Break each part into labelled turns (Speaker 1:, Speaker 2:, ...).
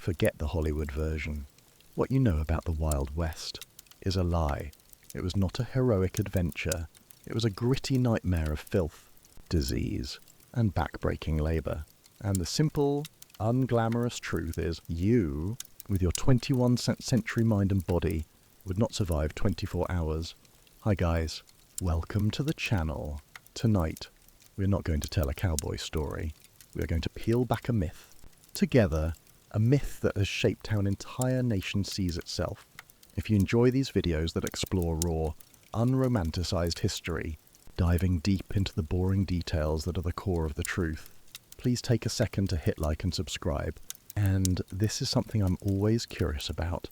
Speaker 1: Forget the Hollywood version. What you know about the Wild West is a lie. It was not a heroic adventure. It was a gritty nightmare of filth, disease, and back-breaking labour. And the simple, unglamorous truth is you, with your 21st century mind and body, would not survive 24 hours. Hi guys, welcome to the channel. Tonight, we're not going to tell a cowboy story. We are going to peel back a myth. Together, a myth that has shaped how an entire nation sees itself. If you enjoy these videos that explore raw, unromanticized history, diving deep into the boring details that are the core of the truth, please take a second to hit like and subscribe. And this is something I'm always curious about.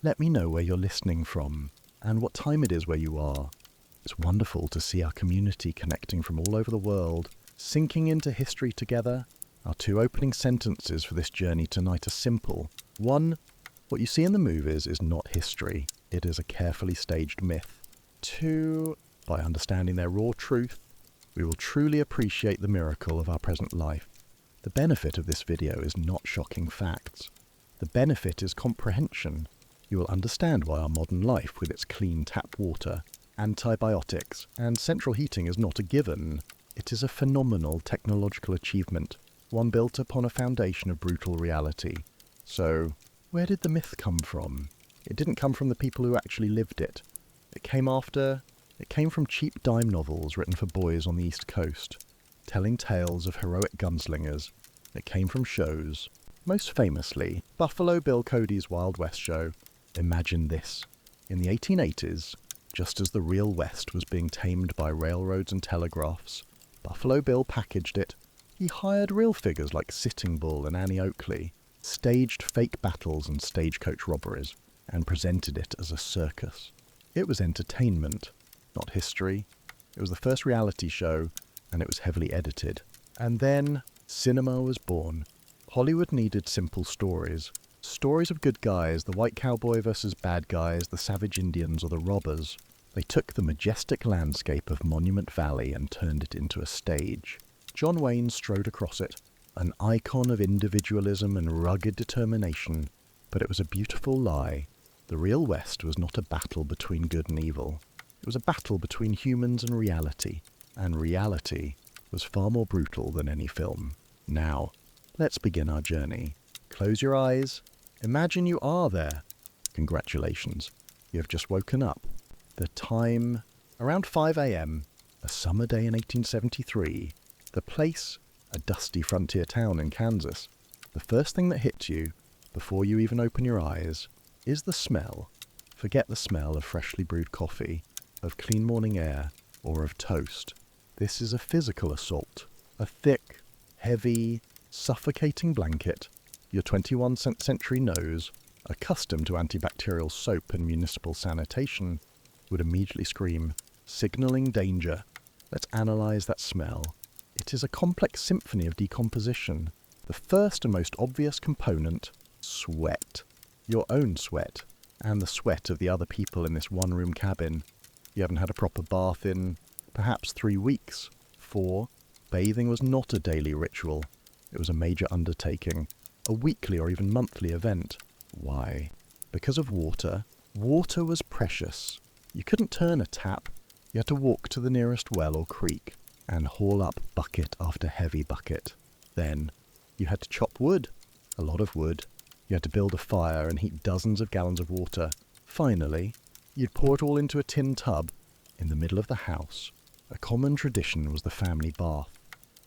Speaker 1: Let me know where you're listening from and what time it is where you are. It's wonderful to see our community connecting from all over the world, sinking into history together. Our two opening sentences for this journey tonight are simple. 1. What you see in the movies is not history. It is a carefully staged myth. 2. By understanding their raw truth, we will truly appreciate the miracle of our present life. The benefit of this video is not shocking facts. The benefit is comprehension. You will understand why our modern life, with its clean tap water, antibiotics, and central heating is not a given. It is a phenomenal technological achievement, one built upon a foundation of brutal reality. So, where did the myth come from? It didn't come from the people who actually lived it. It came from cheap dime novels written for boys on the East Coast, telling tales of heroic gunslingers. It came from shows, most famously, Buffalo Bill Cody's Wild West show. Imagine this. In the 1880s, just as the real West was being tamed by railroads and telegraphs, Buffalo Bill packaged it. He hired real figures like Sitting Bull and Annie Oakley, staged fake battles and stagecoach robberies, and presented it as a circus. It was entertainment, not history. It was the first reality show, and it was heavily edited. And then, cinema was born. Hollywood needed simple stories. Stories of good guys, the white cowboy versus bad guys, the savage Indians or the robbers. They took the majestic landscape of Monument Valley and turned it into a stage. John Wayne strode across it, an icon of individualism and rugged determination. But it was a beautiful lie. The real West was not a battle between good and evil. It was a battle between humans and reality. And reality was far more brutal than any film. Now, let's begin our journey. Close your eyes. Imagine you are there. Congratulations, you have just woken up. The time, around 5 a.m., a summer day in 1873. The place, a dusty frontier town in Kansas. The first thing that hits you, before you even open your eyes, is the smell. Forget the smell of freshly brewed coffee, of clean morning air, or of toast. This is a physical assault. A thick, heavy, suffocating blanket. Your 21st century nose, accustomed to antibacterial soap and municipal sanitation, would immediately scream, signaling danger. Let's analyze that smell. It is a complex symphony of decomposition. The first and most obvious component, sweat. Your own sweat, and the sweat of the other people in this one-room cabin. You haven't had a proper bath in, perhaps 3 weeks. 4. Bathing was not a daily ritual. It was a major undertaking, a weekly or even monthly event. Why? Because of water. Water was precious. You couldn't turn a tap. You had to walk to the nearest well or creek and haul up bucket after heavy bucket. Then, you had to chop wood, a lot of wood. You had to build a fire and heat dozens of gallons of water. Finally, you'd pour it all into a tin tub in the middle of the house. A common tradition was the family bath.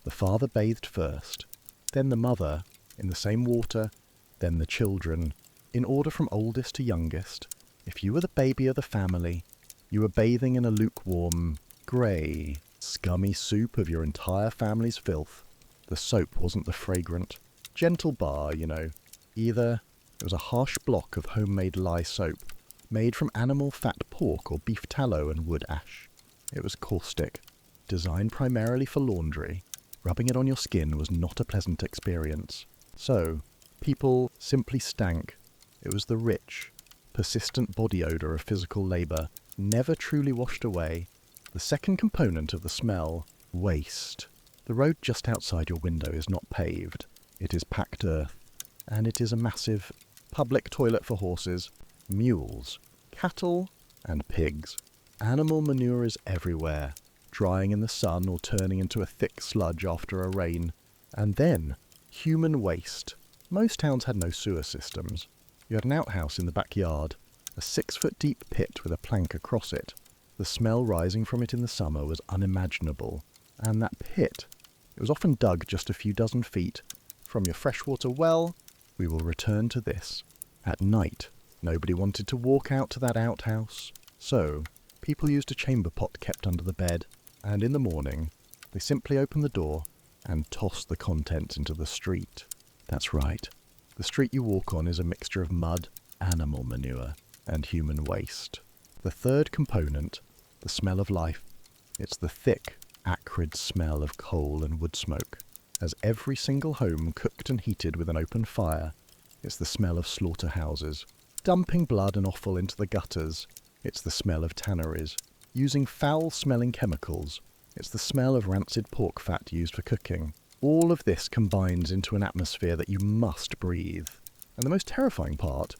Speaker 1: The father bathed first, then the mother, in the same water, then the children, in order from oldest to youngest. If you were the baby of the family, you were bathing in a lukewarm, grey, scummy soup of your entire family's filth. The soap wasn't the fragrant, gentle bar, Either it was a harsh block of homemade lye soap, made from animal fat pork or beef tallow and wood ash. It was caustic, designed primarily for laundry. Rubbing it on your skin was not a pleasant experience. So, people simply stank. It was the rich, persistent body odour of physical labour, never truly washed away. The second component of the smell, waste. The road just outside your window is not paved. It is packed earth. and it is a massive public toilet for horses, mules, cattle, and pigs. Animal manure is everywhere, drying in the sun or turning into a thick sludge after a rain. And then, human waste. Most towns had no sewer systems. You had an outhouse in the backyard, a 6-foot deep pit with a plank across it. The smell rising from it in the summer was unimaginable. And that pit, it was often dug just a few dozen feet from your freshwater well. We will return to this. At night, nobody wanted to walk out to that outhouse, so people used a chamber pot kept under the bed, and in the morning, they simply opened the door and tossed the contents into the street. That's right. The street you walk on is a mixture of mud, animal manure, and human waste. The third component, the smell of life, it's the thick, acrid smell of coal and wood smoke. As every single home cooked and heated with an open fire, it's the smell of slaughterhouses. Dumping blood and offal into the gutters, it's the smell of tanneries. Using foul-smelling chemicals, it's the smell of rancid pork fat used for cooking. All of this combines into an atmosphere that you must breathe. And the most terrifying part,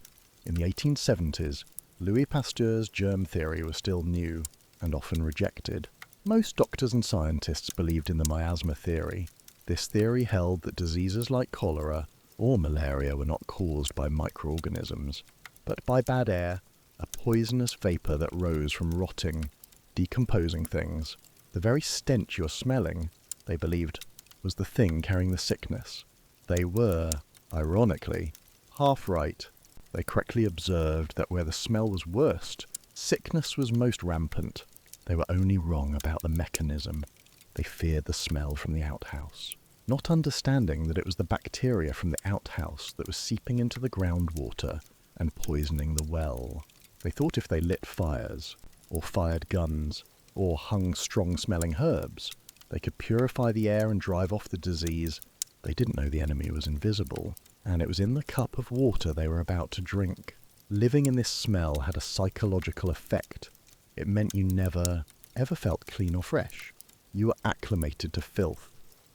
Speaker 1: in the 1870s, Louis Pasteur's germ theory was still new and often rejected. Most doctors and scientists believed in the miasma theory. This theory held that diseases like cholera or malaria were not caused by microorganisms, but by bad air, a poisonous vapour that rose from rotting, decomposing things. The very stench you're smelling, they believed, was the thing carrying the sickness. They were, ironically, half right. They correctly observed that where the smell was worst, sickness was most rampant. They were only wrong about the mechanism. They feared the smell from the outhouse, not understanding that it was the bacteria from the outhouse that was seeping into the groundwater and poisoning the well. They thought if they lit fires, or fired guns, or hung strong-smelling herbs, they could purify the air and drive off the disease. They didn't know the enemy was invisible, and it was in the cup of water they were about to drink. Living in this smell had a psychological effect. It meant you never, ever felt clean or fresh. You were acclimated to filth.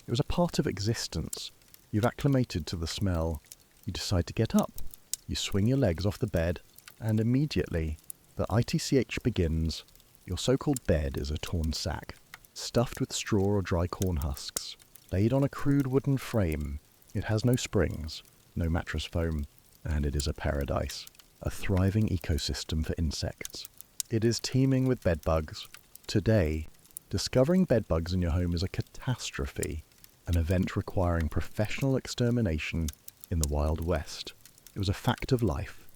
Speaker 1: It was a part of existence. You've acclimated to the smell. You decide to get up. You swing your legs off the bed, and immediately the ITCH begins. Your so-called bed is a torn sack, stuffed with straw or dry corn husks, laid on a crude wooden frame. It has no springs, no mattress foam, and it is a paradise, a thriving ecosystem for insects. It is teeming with bedbugs. Today, discovering bedbugs in your home is a catastrophe, an event requiring professional extermination in the Wild West. It was a fact of life.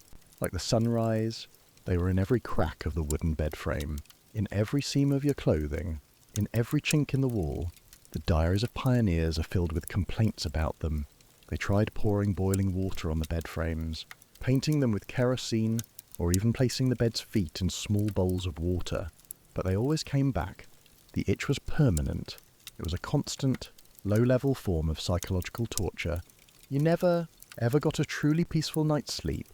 Speaker 1: Like the sunrise, they were in every crack of the wooden bed frame, in every seam of your clothing, in every chink in the wall. The diaries of pioneers are filled with complaints about them. They tried pouring boiling water on the bed frames, painting them with kerosene, or even placing the bed's feet in small bowls of water. But they always came back. The itch was permanent. It was a constant, low-level form of psychological torture. You never, ever got a truly peaceful night's sleep.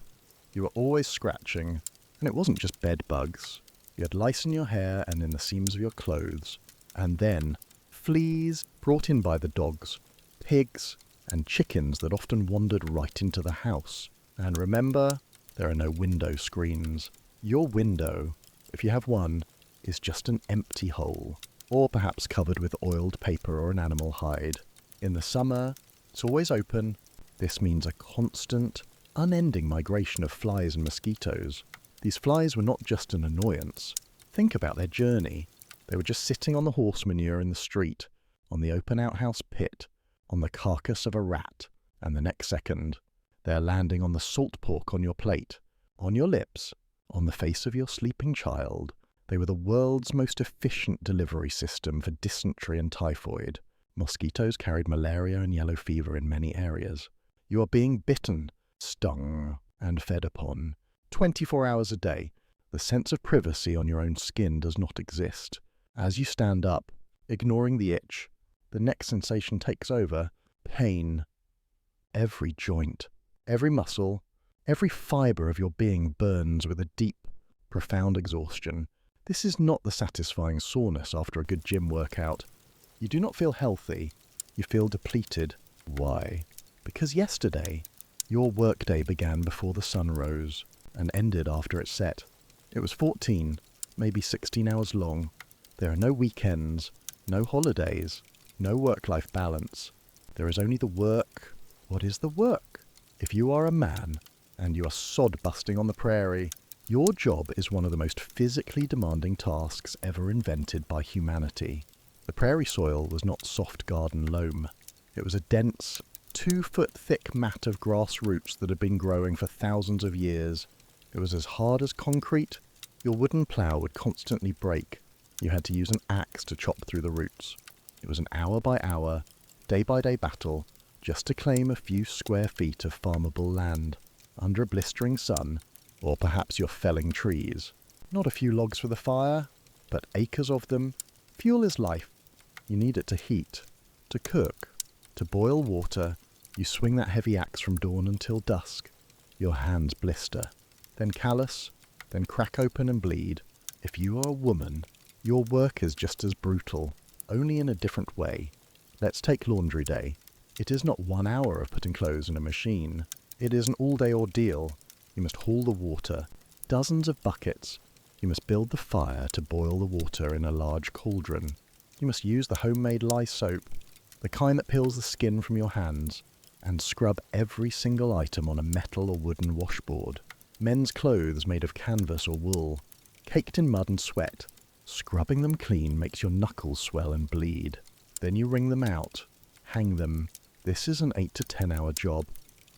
Speaker 1: You were always scratching, and it wasn't just bed bugs. You had lice in your hair and in the seams of your clothes. And then, fleas brought in by the dogs, pigs, and chickens that often wandered right into the house. And remember, there are no window screens. Your window, if you have one, is just an empty hole, or perhaps covered with oiled paper or an animal hide. In the summer, it's always open. This means a constant, unending migration of flies and mosquitoes. These flies were not just an annoyance. Think about their journey. They were just sitting on the horse manure in the street, on the open outhouse pit, on the carcass of a rat, and the next second, they are landing on the salt pork on your plate, on your lips, on the face of your sleeping child. They were the world's most efficient delivery system for dysentery and typhoid. Mosquitoes carried malaria and yellow fever in many areas. You are being bitten, stung, and fed upon. 24 hours a day. The sense of privacy on your own skin does not exist. As you stand up, ignoring the itch, the next sensation takes over. Pain. Every joint, every muscle, every fibre of your being burns with a deep, profound exhaustion. This is not the satisfying soreness after a good gym workout. You do not feel healthy. You feel depleted. Why? Because yesterday, Your workday began before the sun rose and ended after it set. It was 14, maybe 16 hours long. There are no weekends, no holidays, no work-life balance. There is only the work. What is the work? If you are a man and you are sod-busting on the prairie, your job is one of the most physically demanding tasks ever invented by humanity. The prairie soil was not soft garden loam. It was a dense, 2-foot-thick mat of grass roots that had been growing for thousands of years. It was as hard as concrete. Your wooden plough would constantly break. You had to use an axe to chop through the roots. It was an hour-by-hour, day-by-day battle just to claim a few square feet of farmable land, under a blistering sun, or perhaps you're felling trees. Not a few logs for the fire, but acres of them. Fuel is life. You need it to heat, to cook, to boil water. You swing that heavy axe from dawn until dusk. Your hands blister, then callous, then crack open and bleed. If you are a woman, your work is just as brutal, only in a different way. Let's take laundry day. It is not 1 hour of putting clothes in a machine. It is an all-day ordeal. You must haul the water, dozens of buckets. You must build the fire to boil the water in a large cauldron. You must use the homemade lye soap, the kind that peels the skin from your hands, and scrub every single item on a metal or wooden washboard. Men's clothes made of canvas or wool, caked in mud and sweat. Scrubbing them clean makes your knuckles swell and bleed. Then you wring them out, hang them. This is an 8 to 10 hour job,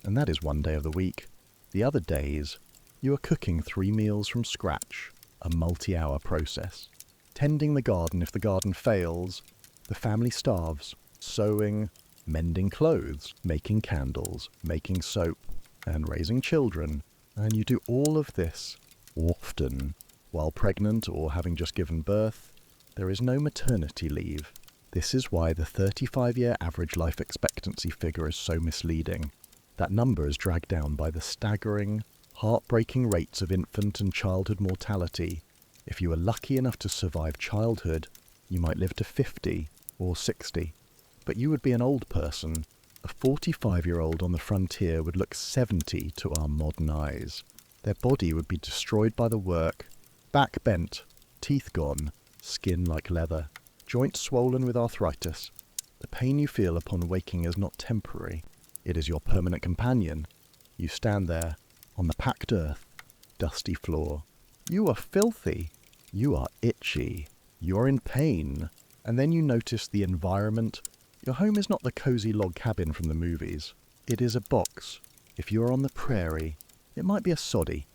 Speaker 1: and that is 1 day of the week. The other days, you are cooking 3 meals from scratch, a multi-hour process. Tending the garden if the garden fails, the family starves. Sewing, mending clothes, making candles, making soap, and raising children. And you do all of this often while pregnant or having just given birth. There is no maternity leave. This is why the 35-year average life expectancy figure is so misleading. That number is dragged down by the staggering, heartbreaking rates of infant and childhood mortality. If you were lucky enough to survive childhood, you might live to 50 or 60. But you would be an old person. A 45-year-old on the frontier would look 70 to our modern eyes. Their body would be destroyed by the work, back bent, teeth gone, skin like leather, joints swollen with arthritis. The pain you feel upon waking is not temporary. It is your permanent companion. You stand there, on the packed earth, dusty floor. You are filthy. You are itchy. You are in pain. And then you notice the environment. Your home is not the cozy log cabin from the movies. It is a box. If you are on the prairie, it might be a soddy,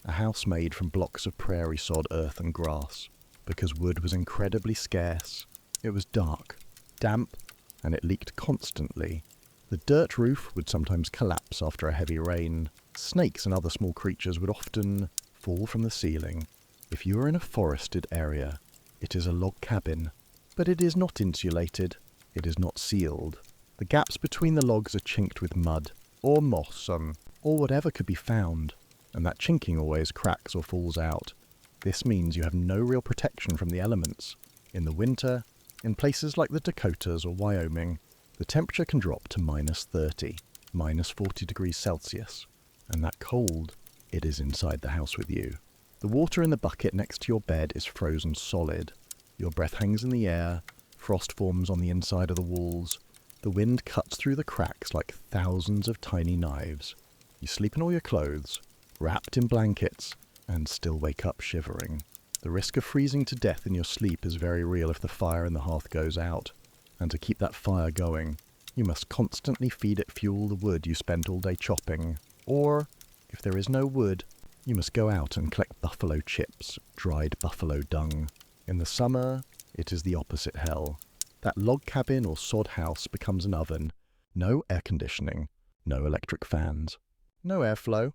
Speaker 1: a house made from blocks of prairie sod, earth and grass. Because wood was incredibly scarce, it was dark, damp, and it leaked constantly. The dirt roof would sometimes collapse after a heavy rain. Snakes and other small creatures would often fall from the ceiling. If you are in a forested area, it is a log cabin, but it is not insulated. It is not sealed. The gaps between the logs are chinked with mud, or moss, or whatever could be found, and that chinking always cracks or falls out. This means you have no real protection from the elements. In the winter, in places like the Dakotas or Wyoming, the temperature can drop to -30, -40 degrees Celsius, and that cold, it is inside the house with you. The water in the bucket next to your bed is frozen solid. Your breath hangs in the air. Frost forms on the inside of the walls. The wind cuts through the cracks like thousands of tiny knives. You sleep in all your clothes, wrapped in blankets, and still wake up shivering. The risk of freezing to death in your sleep is very real if the fire in the hearth goes out. And to keep that fire going, you must constantly feed it fuel the wood you spent all day chopping. Or, if there is no wood, you must go out and collect buffalo chips, dried buffalo dung. In the summer, it is the opposite hell. That log cabin or sod house becomes an oven. No air conditioning, no electric fans, no airflow.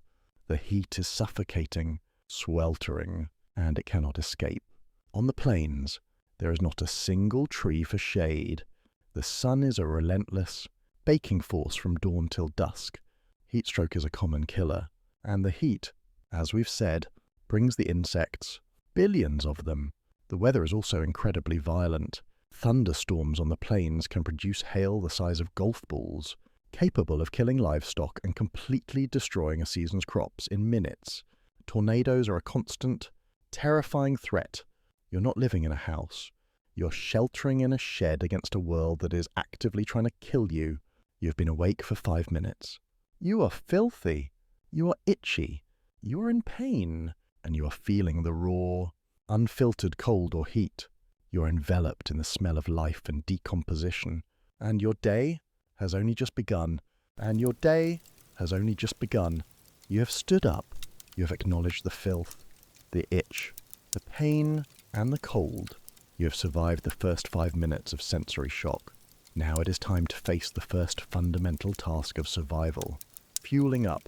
Speaker 1: The heat is suffocating, sweltering, and it cannot escape. On the plains, there is not a single tree for shade. The sun is a relentless, baking force from dawn till dusk. Heatstroke is a common killer, and the heat, as we've said, brings the insects, billions of them. The weather is also incredibly violent. Thunderstorms on the plains can produce hail the size of golf balls. capable of killing livestock and completely destroying a season's crops in minutes. Tornadoes are a constant, terrifying threat. You're not living in a house. You're sheltering in a shed against a world that is actively trying to kill you. You've been awake for 5 minutes. You are filthy. You are itchy. You are in pain. And you are feeling the raw, unfiltered cold or heat. You're enveloped in the smell of life and decomposition. And your day has only just begun. And your day has only just begun. You have stood up. You have acknowledged the filth, the itch, the pain, and the cold. You have survived the first 5 minutes of sensory shock. Now it is time to face the first fundamental task of survival, fueling up.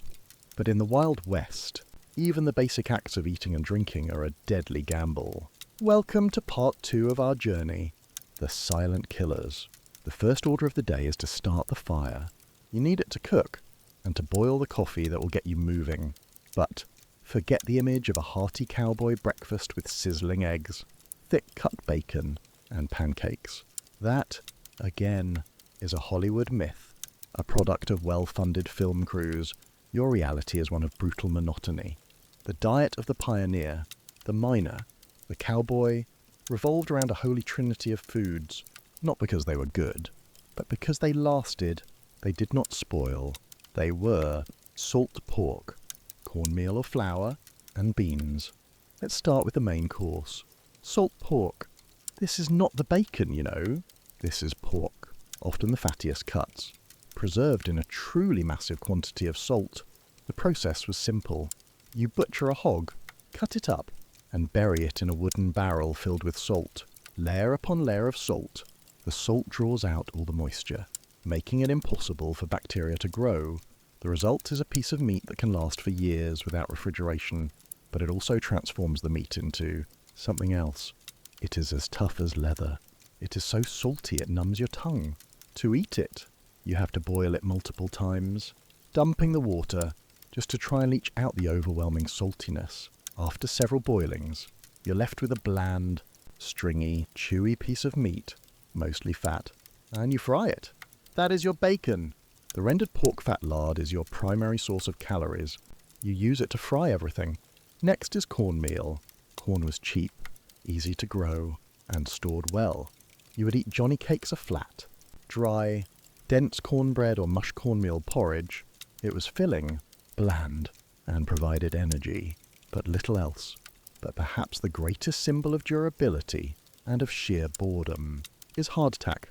Speaker 1: But in the Wild West, even the basic acts of eating and drinking are a deadly gamble. Welcome to part 2 of our journey, the silent killers. The first order of the day is to start the fire. You need it to cook, and to boil the coffee that will get you moving. But forget the image of a hearty cowboy breakfast with sizzling eggs, thick-cut bacon, and pancakes. That, again, is a Hollywood myth, a product of well-funded film crews. Your reality is one of brutal monotony. The diet of the pioneer, the miner, the cowboy, revolved around a holy trinity of foods, not because they were good, but because they lasted. They did not spoil. They were salt pork, cornmeal or flour, and beans. Let's start with the main course. Salt pork. This is not the bacon, you know. This is pork, often the fattiest cuts, preserved in a truly massive quantity of salt. The process was simple. You butcher a hog, cut it up, and bury it in a wooden barrel filled with salt. Layer upon layer of salt. The salt draws out all the moisture, making it impossible for bacteria to grow. The result is a piece of meat that can last for years without refrigeration, but it also transforms the meat into something else. It is as tough as leather. It is so salty it numbs your tongue. To eat it, you have to boil it multiple times, dumping the water just to try and leach out the overwhelming saltiness. After several boilings, you're left with a bland, stringy, chewy piece of meat, mostly fat, and you fry it. That is your bacon. The rendered pork fat lard is your primary source of calories. You use it to fry everything. Next is cornmeal. Corn was cheap, easy to grow, and stored well. You would eat Johnny cakes flat, dry, dense cornbread or mush cornmeal porridge. It was filling, bland, and provided energy, but little else. But perhaps the greatest symbol of durability and of sheer boredom is hardtack.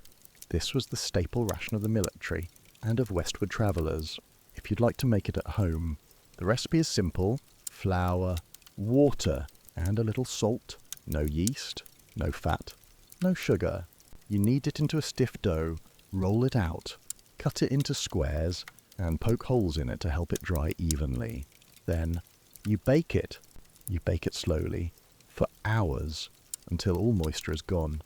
Speaker 1: This was the staple ration of the military and of westward travellers. If you'd like to make it at home, the recipe is simple: flour, water, and a little salt. No yeast, no fat, no sugar. You knead it into a stiff dough, roll it out, cut it into squares, and poke holes in it to help it dry evenly. Then you bake it. You bake it slowly, for hours, until all moisture is gone.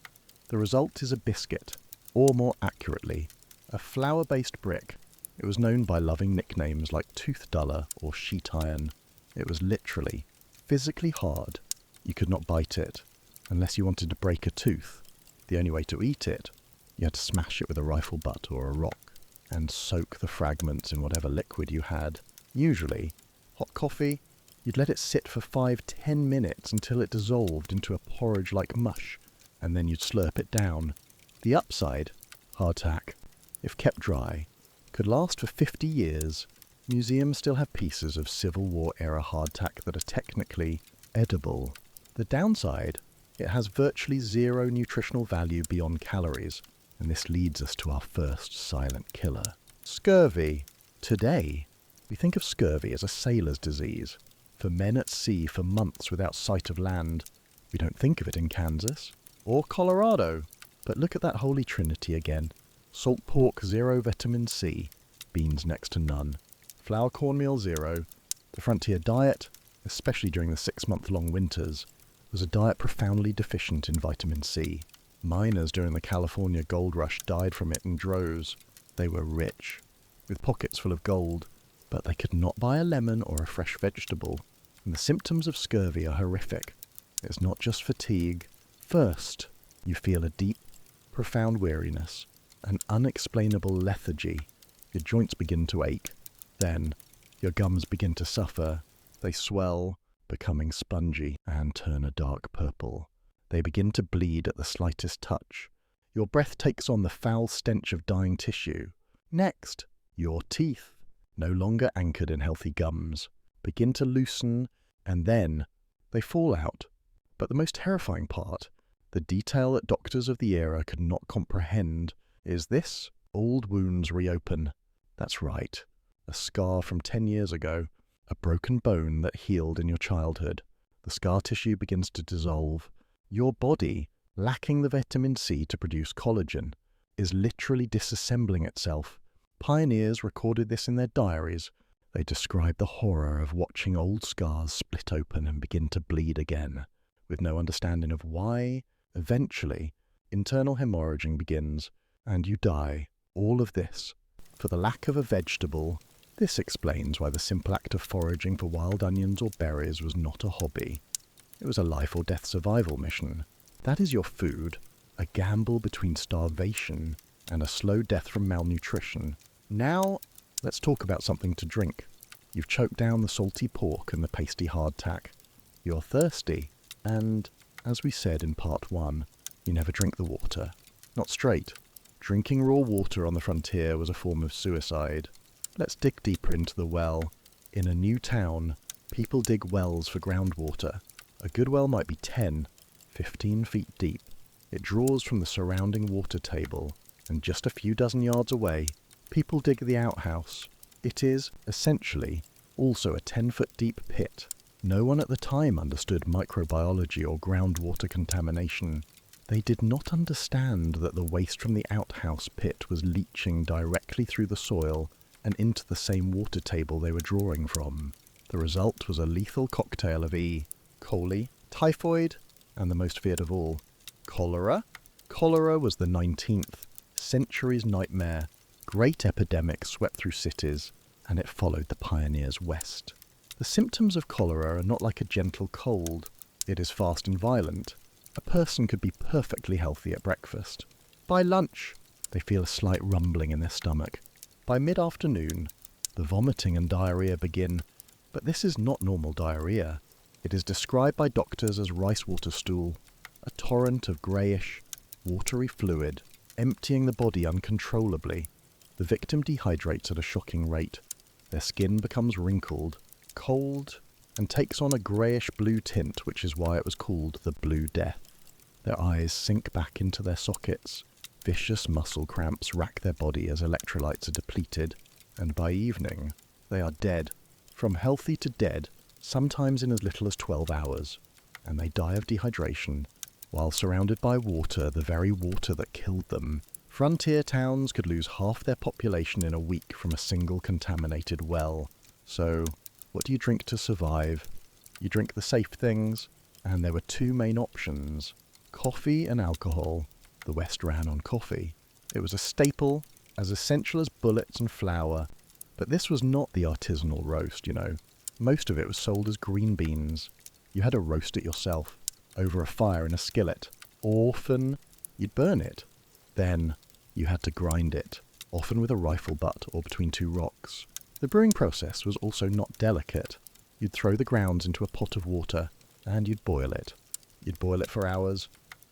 Speaker 1: The result is a biscuit, or more accurately, a flour-based brick. It was known by loving nicknames like tooth duller or sheet iron. It was literally, physically hard. You could not bite it, unless you wanted to break a tooth. The only way to eat it, you had to smash it with a rifle butt or a rock, and soak the fragments in whatever liquid you had. Usually, hot coffee. You'd let it sit for 5-10 minutes until it dissolved into a porridge-like mush, and then you'd slurp it down. The upside, hardtack, if kept dry, could last for 50 years. Museums still have pieces of Civil War-era hardtack that are technically edible. The downside, it has virtually zero nutritional value beyond calories, and this leads us to our first silent killer. Scurvy. Today, we think of scurvy as a sailor's disease, for men at sea for months without sight of land. We don't think of it in Kansas or Colorado. But look at that holy trinity again. Salt pork, 0 vitamin C. Beans next to none. Flour cornmeal, 0. The frontier diet, especially during the 6-month-long winters, was a diet profoundly deficient in vitamin C. Miners during the California gold rush died from it in droves. They were rich, with pockets full of gold, but they could not buy a lemon or a fresh vegetable. And the symptoms of scurvy are horrific. It's not just fatigue. First, you feel a deep, profound weariness, an unexplainable lethargy. Your joints begin to ache. Then, your gums begin to suffer. They swell, becoming spongy and turn a dark purple. They begin to bleed at the slightest touch. Your breath takes on the foul stench of dying tissue. Next, your teeth, no longer anchored in healthy gums, begin to loosen, and then they fall out. But the most terrifying part, the detail that doctors of the era could not comprehend, is this: old wounds reopen. That's right, a scar from 10 years ago, a broken bone that healed in your childhood. The scar tissue begins to dissolve. Your body, lacking the vitamin C to produce collagen, is literally disassembling itself. Pioneers recorded this in their diaries. They described the horror of watching old scars split open and begin to bleed again, with no understanding of why. Eventually, internal hemorrhaging begins, and you die. All of this for the lack of a vegetable. This explains why the simple act of foraging for wild onions or berries was not a hobby. It was a life or death survival mission. That is your food, a gamble between starvation and a slow death from malnutrition. Now, let's talk about something to drink. You've choked down the salty pork and the pasty hardtack. You're thirsty, and, as we said in part 1, you never drink the water. Not straight. Drinking raw water on the frontier was a form of suicide. Let's dig deeper into the well. In a new town, people dig wells for groundwater. A good well might be 10, 15 feet deep. It draws from the surrounding water table, and just a few dozen yards away, people dig the outhouse. It is, essentially, also a 10-foot deep pit. No one at the time understood microbiology or groundwater contamination. They did not understand that the waste from the outhouse pit was leaching directly through the soil and into the same water table they were drawing from. The result was a lethal cocktail of E. coli, typhoid, and the most feared of all, cholera. Cholera was the 19th century's nightmare. Great epidemic swept through cities, and it followed the pioneers west. The symptoms of cholera are not like a gentle cold. It is fast and violent. A person could be perfectly healthy at breakfast. By lunch, they feel a slight rumbling in their stomach. By mid-afternoon, the vomiting and diarrhea begin, but this is not normal diarrhea. It is described by doctors as rice water stool, a torrent of greyish, watery fluid, emptying the body uncontrollably. The victim dehydrates at a shocking rate. Their skin becomes wrinkled, cold, and takes on a greyish-blue tint, which is why it was called the Blue Death. Their eyes sink back into their sockets. Vicious muscle cramps rack their body as electrolytes are depleted, and by evening, they are dead. From healthy to dead, sometimes in as little as 12 hours, and they die of dehydration, while surrounded by water, the very water that killed them. Frontier towns could lose half their population in a week from a single contaminated well. So, what do you drink to survive? You drink the safe things, and there were two main options: coffee and alcohol. The West ran on coffee. It was a staple, as essential as bullets and flour, but this was not the artisanal roast, you know. Most of it was sold as green beans. You had to roast it yourself, over a fire in a skillet. Often, you'd burn it. Then, you had to grind it, often with a rifle butt or between two rocks. The brewing process was also not delicate. You'd throw the grounds into a pot of water, and you'd boil it. You'd boil it for hours.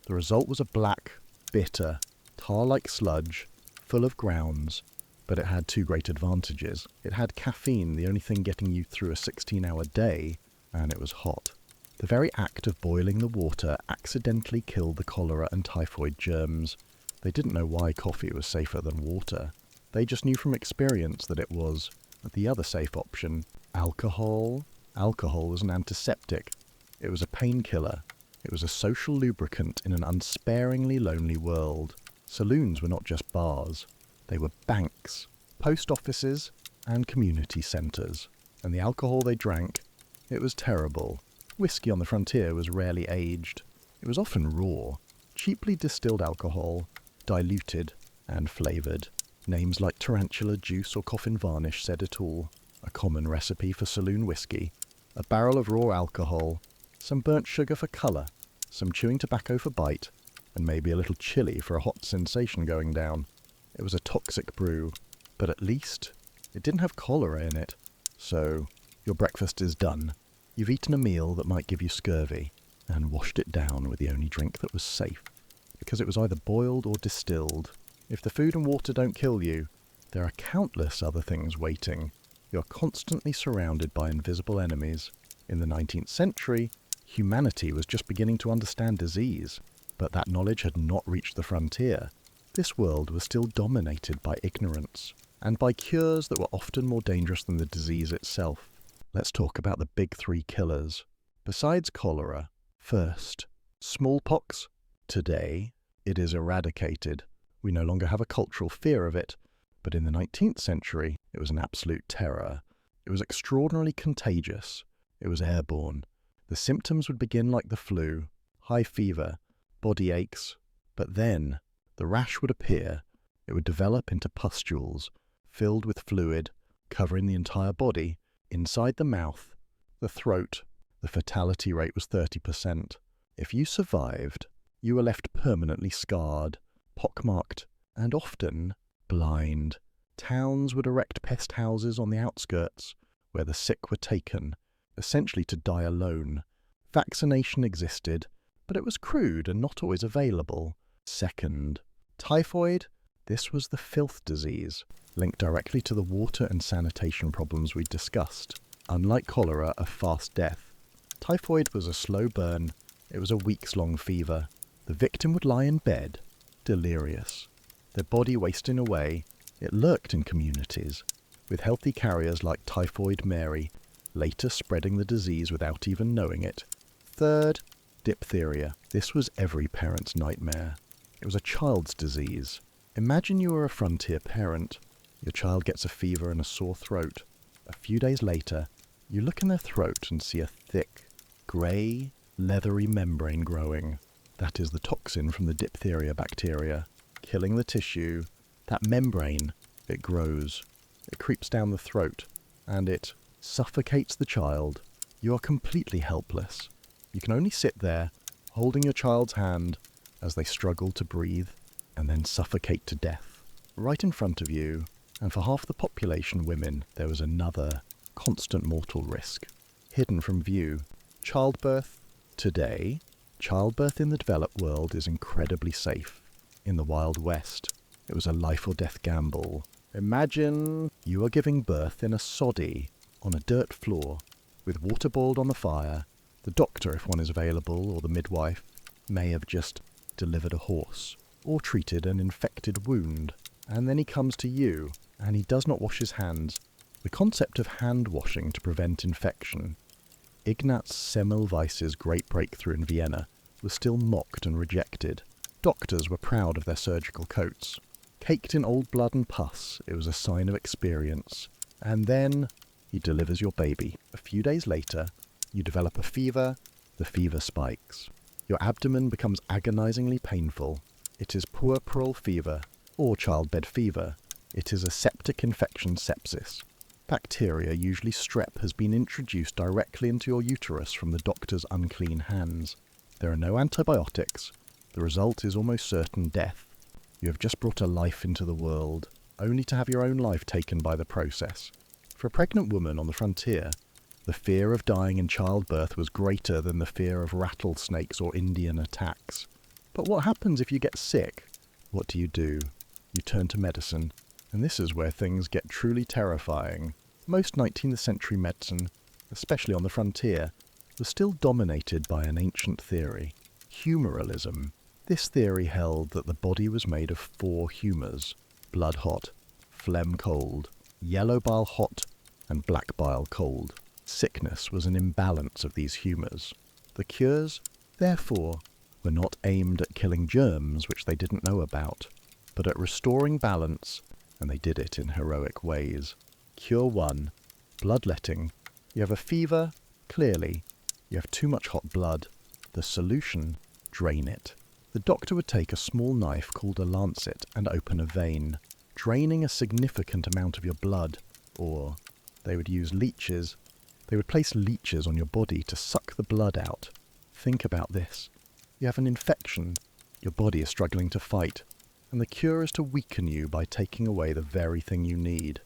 Speaker 1: The result was a black, bitter, tar-like sludge, full of grounds, but it had two great advantages. It had caffeine, the only thing getting you through a 16-hour day, and it was hot. The very act of boiling the water accidentally killed the cholera and typhoid germs. They didn't know why coffee was safer than water. They just knew from experience that it was. The other safe option, alcohol. Alcohol was an antiseptic. It was a painkiller. It was a social lubricant in an unsparingly lonely world. Saloons were not just bars. They were banks, post offices, and community centres. And the alcohol they drank, it was terrible. Whiskey on the frontier was rarely aged. It was often raw, cheaply distilled alcohol, diluted and flavoured. Names like tarantula juice or coffin varnish said it all. A common recipe for saloon whiskey. A barrel of raw alcohol, some burnt sugar for colour, some chewing tobacco for bite, and maybe a little chili for a hot sensation going down. It was a toxic brew. But at least it didn't have cholera in it. So your breakfast is done. You've eaten a meal that might give you scurvy and washed it down with the only drink that was safe, because it was either boiled or distilled. If the food and water don't kill you, there are countless other things waiting. You're constantly surrounded by invisible enemies. In the 19th century, humanity was just beginning to understand disease, but that knowledge had not reached the frontier. This world was still dominated by ignorance, and by cures that were often more dangerous than the disease itself. Let's talk about the big three killers. Besides cholera, first, smallpox. Today, it is eradicated. We no longer have a cultural fear of it, but in the 19th century, it was an absolute terror. It was extraordinarily contagious. It was airborne. The symptoms would begin like the flu, high fever, body aches, but then the rash would appear. It would develop into pustules, filled with fluid, covering the entire body, inside the mouth, the throat. The fatality rate was 30%. If you survived, you were left permanently scarred, pockmarked, and often blind. Towns would erect pest houses on the outskirts, where the sick were taken, essentially to die alone. Vaccination existed, but it was crude and not always available. Second, typhoid. This was the filth disease, linked directly to the water and sanitation problems we discussed. Unlike cholera, a fast death, typhoid was a slow burn. It was a weeks-long fever. The victim would lie in bed, delirious, their body wasting away. It lurked in communities, with healthy carriers like Typhoid Mary, later spreading the disease without even knowing it. Third, diphtheria. This was every parent's nightmare. It was a child's disease. Imagine you were a frontier parent. Your child gets a fever and a sore throat. A few days later, you look in their throat and see a thick, grey, leathery membrane growing. That is the toxin from the diphtheria bacteria, killing the tissue. That membrane, it grows. It creeps down the throat, and it suffocates the child. You are completely helpless. You can only sit there, holding your child's hand as they struggle to breathe, and then suffocate to death. Right in front of you, and for half the population women, there was another constant mortal risk, hidden from view. Childbirth. Today, childbirth in the developed world is incredibly safe. In the Wild West, it was a life or death gamble. Imagine you are giving birth in a soddy, on a dirt floor, with water boiled on the fire. The doctor, if one is available, or the midwife, may have just delivered a horse, or treated an infected wound. And then he comes to you, and he does not wash his hands. The concept of hand washing to prevent infection, Ignaz Semmelweis's great breakthrough in Vienna, was still mocked and rejected. Doctors were proud of their surgical coats. Caked in old blood and pus, it was a sign of experience. And then he delivers your baby. A few days later, you develop a fever. The fever spikes. Your abdomen becomes agonizingly painful. It is puerperal fever, or childbed fever. It is a septic infection, sepsis. Bacteria, usually strep, has been introduced directly into your uterus from the doctor's unclean hands. There are no antibiotics. The result is almost certain death. You have just brought a life into the world, only to have your own life taken by the process. For a pregnant woman on the frontier, the fear of dying in childbirth was greater than the fear of rattlesnakes or Indian attacks. But what happens if you get sick? What do? You turn to medicine. And this is where things get truly terrifying. Most 19th century medicine, especially on the frontier, was still dominated by an ancient theory, humoralism. This theory held that the body was made of 4 humours: blood hot, phlegm cold, yellow bile hot, and black bile cold. Sickness was an imbalance of these humours. The cures, therefore, were not aimed at killing germs which they didn't know about, but at restoring balance, and they did it in heroic ways. Cure 1. Bloodletting. You have a fever? Clearly. You have too much hot blood. The solution? Drain it. The doctor would take a small knife called a lancet and open a vein, draining a significant amount of your blood. Or they would use leeches. They would place leeches on your body to suck the blood out. Think about this. You have an infection. Your body is struggling to fight. and the cure is to weaken you by taking away the very thing you need,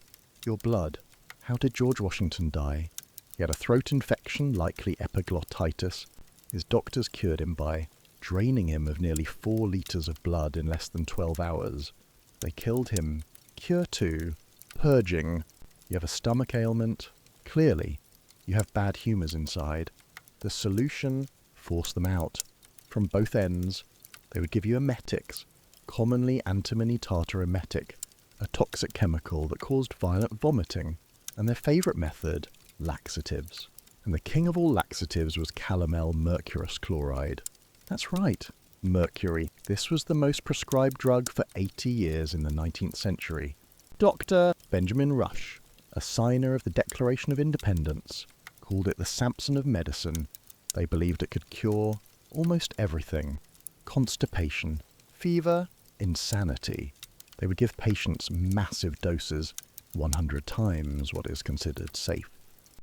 Speaker 1: your blood. How did George Washington die? He had a throat infection, likely epiglottitis. His doctors cured him by draining him of nearly 4 litres of blood in less than 12 hours. They killed him. Cure 2, purging. You have a stomach ailment. Clearly, you have bad humours inside. The solution, force them out. From both ends, they would give you emetics, commonly antimony tartaremetic, a toxic chemical that caused violent vomiting, and their favourite method, laxatives. And the king of all laxatives was calomel mercurous chloride. That's right, mercury. This was the most prescribed drug for 80 years in the 19th century. Dr. Benjamin Rush, a signer of the Declaration of Independence, called it the Samson of medicine. They believed it could cure almost everything. Constipation, fever, insanity. They would give patients massive doses, 100 times what is considered safe,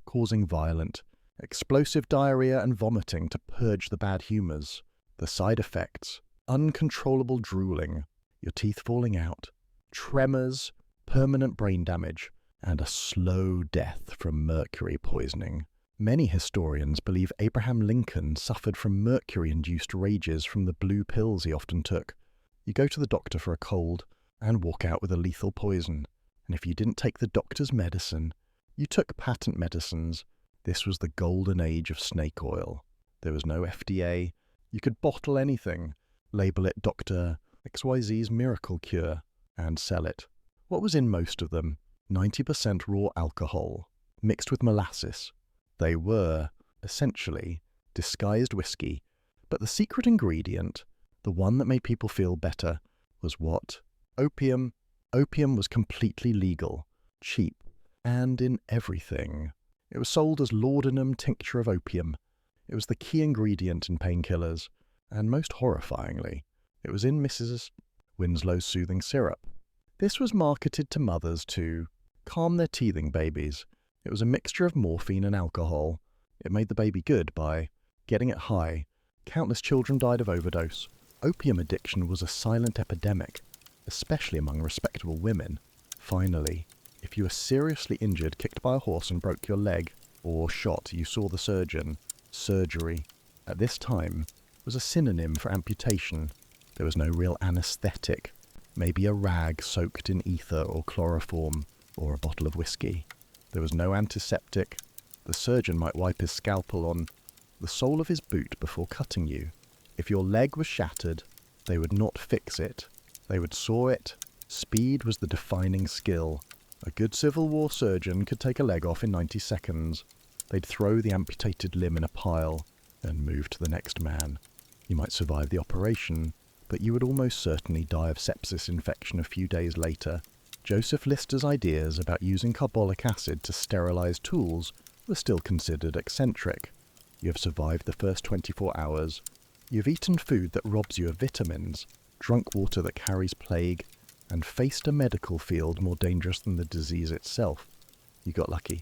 Speaker 1: causing violent, explosive diarrhea and vomiting to purge the bad humours. The side effects, uncontrollable drooling, your teeth falling out, tremors, permanent brain damage, and a slow death from mercury poisoning. Many historians believe Abraham Lincoln suffered from mercury-induced rages from the blue pills he often took. You go to the doctor for a cold and walk out with a lethal poison, and if you didn't take the doctor's medicine, you took patent medicines. This was the golden age of snake oil. There was no FDA. You could bottle anything, label it Dr. XYZ's miracle cure, and sell it. What was in most of them? 90% raw alcohol, mixed with molasses. They were, essentially, disguised whiskey, but the secret ingredient, the one that made people feel better, was what? Opium. Opium was completely legal, cheap, and in everything. It was sold as laudanum tincture of opium. It was the key ingredient in painkillers, and most horrifyingly, it was in Mrs. Winslow's soothing syrup. This was marketed to mothers to calm their teething babies. It was a mixture of morphine and alcohol. It made the baby good by getting it high. Countless children died of overdose. Opium addiction was a silent epidemic, especially among respectable women. Finally, if you were seriously injured, kicked by a horse and broke your leg, or shot, you saw the surgeon. Surgery, at this time, was a synonym for amputation. There was no real anaesthetic, maybe a rag soaked in ether or chloroform, or a bottle of whiskey. There was no antiseptic. The surgeon might wipe his scalpel on the sole of his boot before cutting you. If your leg was shattered, they would not fix it. They would saw it. Speed was the defining skill. A good Civil War surgeon could take a leg off in 90 seconds. They'd throw the amputated limb in a pile and move to the next man. You might survive the operation, but you would almost certainly die of sepsis infection a few days later. Joseph Lister's ideas about using carbolic acid to sterilize tools were still considered eccentric. You have survived the first 24 hours. You've eaten food that robs you of vitamins, drunk water that carries plague, and faced a medical field more dangerous than the disease itself. You got lucky.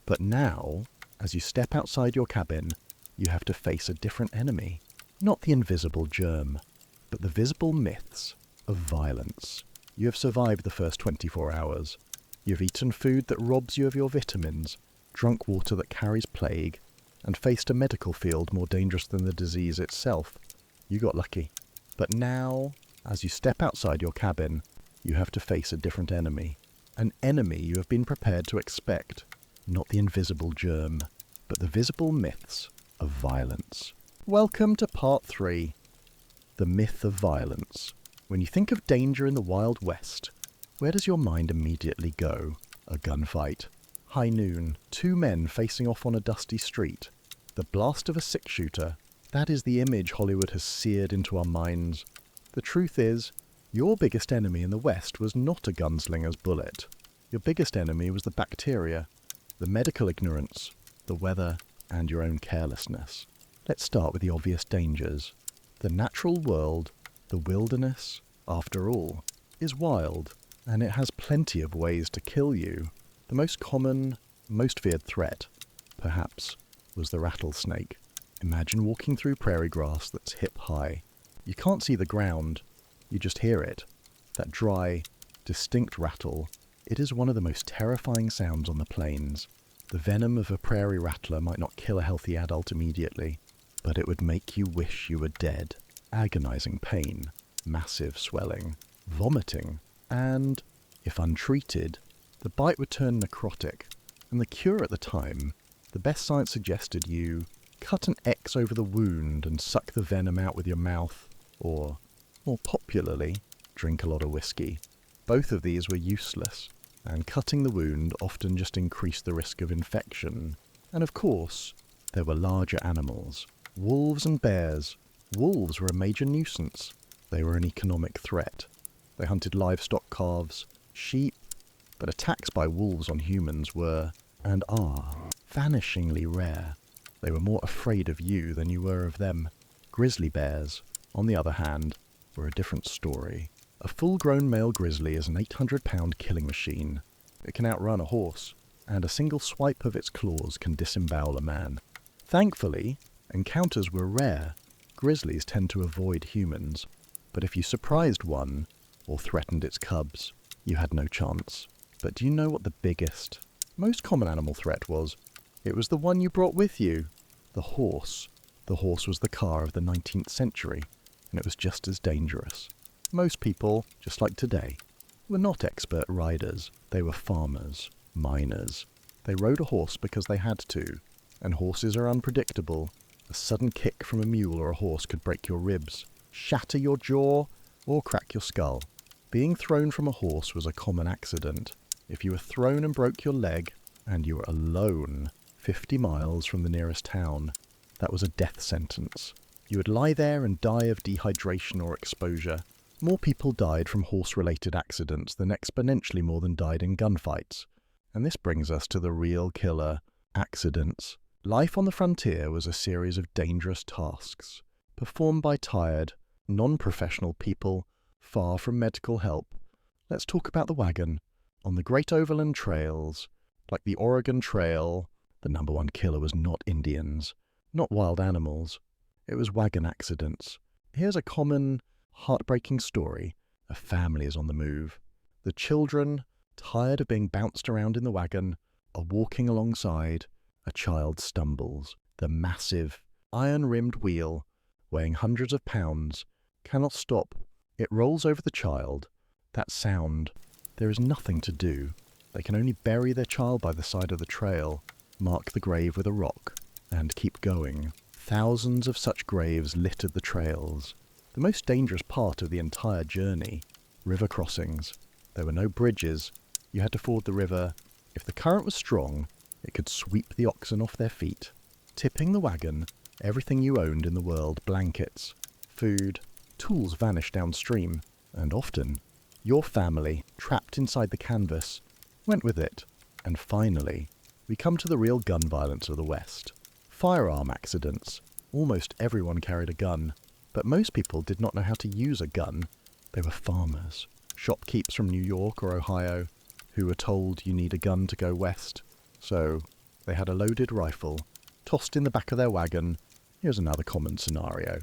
Speaker 1: But now, as you step outside your cabin, you have to face a different enemy. Not the invisible germ, but the visible myths of violence. You have survived the first 24 hours. You've eaten food that robs you of your vitamins, drunk water that carries plague, and faced a medical field more dangerous than the disease itself. You got lucky. But now, as you step outside your cabin, you have to face a different enemy. An enemy you have been prepared to expect. Not the invisible germ, but the visible myths of violence. Welcome to part 3. The myth of violence. When you think of danger in the Wild West, where does your mind immediately go? A gunfight. High noon, 2 men facing off on a dusty street. The blast of a 6-shooter. That is the image Hollywood has seared into our minds. The truth is, your biggest enemy in the West was not a gunslinger's bullet. Your biggest enemy was the bacteria, the medical ignorance, the weather, and your own carelessness. Let's start with the obvious dangers. The natural world, the wilderness, after all, is wild, and it has plenty of ways to kill you. The most common, most feared threat, perhaps, was the rattlesnake. Imagine walking through prairie grass that's hip high. You can't see the ground, you just hear it. That dry, distinct rattle, it is one of the most terrifying sounds on the plains. The venom of a prairie rattler might not kill a healthy adult immediately, but it would make you wish you were dead. Agonizing pain, massive swelling, vomiting, and, if untreated, the bite would turn necrotic. And the cure at the time, the best science suggested you cut an X over the wound and suck the venom out with your mouth, or, more popularly, drink a lot of whiskey. Both of these were useless, and cutting the wound often just increased the risk of infection. And of course, there were larger animals. Wolves and bears. Wolves were a major nuisance. They were an economic threat. They hunted livestock calves, sheep, but attacks by wolves on humans were, and are, vanishingly rare. They were more afraid of you than you were of them. Grizzly bears, on the other hand, were a different story. A full-grown male grizzly is an 800-pound killing machine. It can outrun a horse, and a single swipe of its claws can disembowel a man. Thankfully, encounters were rare. Grizzlies tend to avoid humans, but if you surprised one, or threatened its cubs, you had no chance. But do you know what the biggest, most common animal threat was? It was the one you brought with you. The horse. The horse was the car of the 19th century, and it was just as dangerous. Most people, just like today, were not expert riders. They were farmers, miners. They rode a horse because they had to, and horses are unpredictable. A sudden kick from a mule or a horse could break your ribs, shatter your jaw, or crack your skull. Being thrown from a horse was a common accident. If you were thrown and broke your leg, and you were alone 50 miles from the nearest town, that was a death sentence. You would lie there and die of dehydration or exposure. More people died from horse-related accidents than exponentially more than died in gunfights. And this brings us to the real killer, accidents. Life on the frontier was a series of dangerous tasks, performed by tired, non-professional people, far from medical help. Let's talk about the wagon. On the great overland trails, like the Oregon Trail, the number one killer was not Indians, not wild animals. It was wagon accidents. Here's a common, heartbreaking story. A family is on the move. The children, tired of being bounced around in the wagon, are walking alongside. A child stumbles. The massive, iron-rimmed wheel, weighing hundreds of pounds, cannot stop. It rolls over the child. That sound. There is nothing to do. They can only bury their child by the side of the trail, mark the grave with a rock, and keep going. Thousands of such graves littered the trails. The most dangerous part of the entire journey. River crossings. There were no bridges. You had to ford the river. If the current was strong, it could sweep the oxen off their feet. Tipping the wagon, everything you owned in the world, blankets, food, tools vanished downstream, and often, your family, trapped inside the canvas, went with it. And finally, we come to the real gun violence of the West. Firearm accidents. Almost everyone carried a gun, but most people did not know how to use a gun. They were farmers, shopkeepers from New York or Ohio, who were told you need a gun to go west. So, they had a loaded rifle, tossed in the back of their wagon. Here's another common scenario.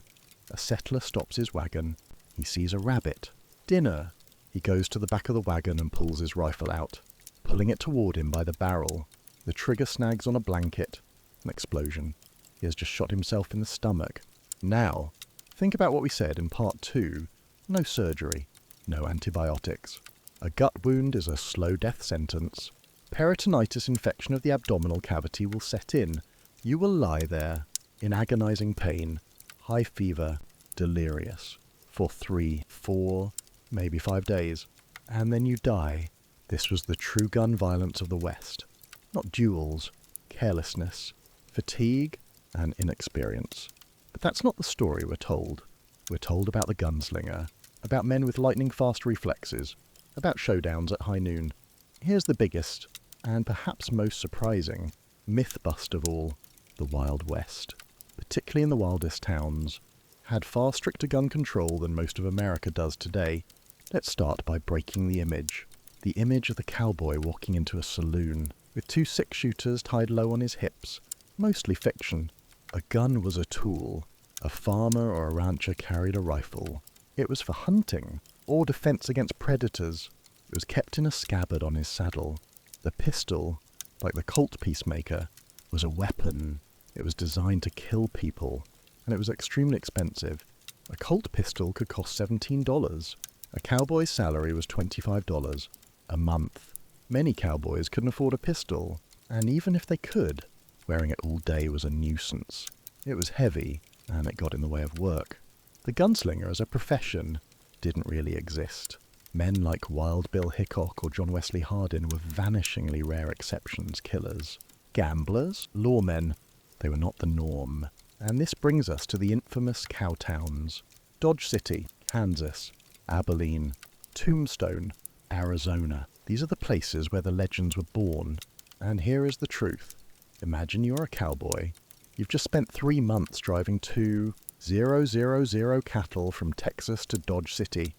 Speaker 1: A settler stops his wagon. He sees a rabbit. Dinner. He goes to the back of the wagon and pulls his rifle out, pulling it toward him by the barrel. The trigger snags on a blanket. An explosion. He has just shot himself in the stomach. Now, think about what we said in part 2. No surgery. No antibiotics. A gut wound is a slow death sentence. Peritonitis infection of the abdominal cavity will set in. You will lie there, in agonizing pain, high fever, delirious, for 3, 4, maybe 5 days. And then you die. This was the true gun violence of the West. Not duels, carelessness, fatigue, and inexperience. But that's not the story we're told. We're told about the gunslinger, about men with lightning-fast reflexes, about showdowns at high noon. Here's the biggest, and perhaps most surprising, myth bust of all. The Wild West, particularly in the wildest towns, had far stricter gun control than most of America does today. Let's start by breaking the image. The image of the cowboy walking into a saloon, with 2 six-shooters tied low on his hips. Mostly fiction. A gun was a tool. A farmer or a rancher carried a rifle. It was for hunting, or defense against predators. It was kept in a scabbard on his saddle. The pistol, like the Colt Peacemaker, was a weapon. It was designed to kill people, and it was extremely expensive. A Colt pistol could cost $17. A cowboy's salary was $25 a month. Many cowboys couldn't afford a pistol, and even if they could, wearing it all day was a nuisance. It was heavy, and it got in the way of work. The gunslinger as a profession didn't really exist. Men like Wild Bill Hickok or John Wesley Hardin were vanishingly rare exceptions killers. Gamblers, lawmen, they were not the norm. And this brings us to the infamous cow towns. Dodge City, Kansas, Abilene, Tombstone, Arizona. These are the places where the legends were born. And here is the truth. Imagine you're a cowboy. You've just spent 3 months driving 2,000 cattle from Texas to Dodge City.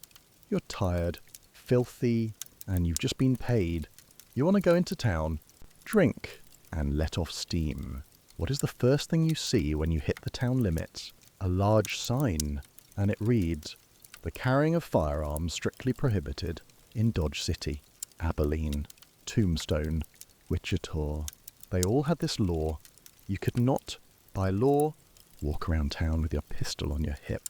Speaker 1: You're tired, filthy, and you've just been paid. You want to go into town, drink, and let off steam. What is the first thing you see when you hit the town limits? A large sign, and it reads, "The carrying of firearms strictly prohibited in Dodge City, Abilene, Tombstone, Wichita." They all had this law. You could not, by law, walk around town with your pistol on your hip.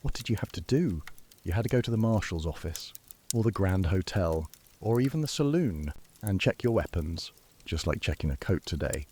Speaker 1: What did you have to do? You had to go to the marshal's office, or the Grand Hotel, or even the saloon, and check your weapons, just like checking a coat today.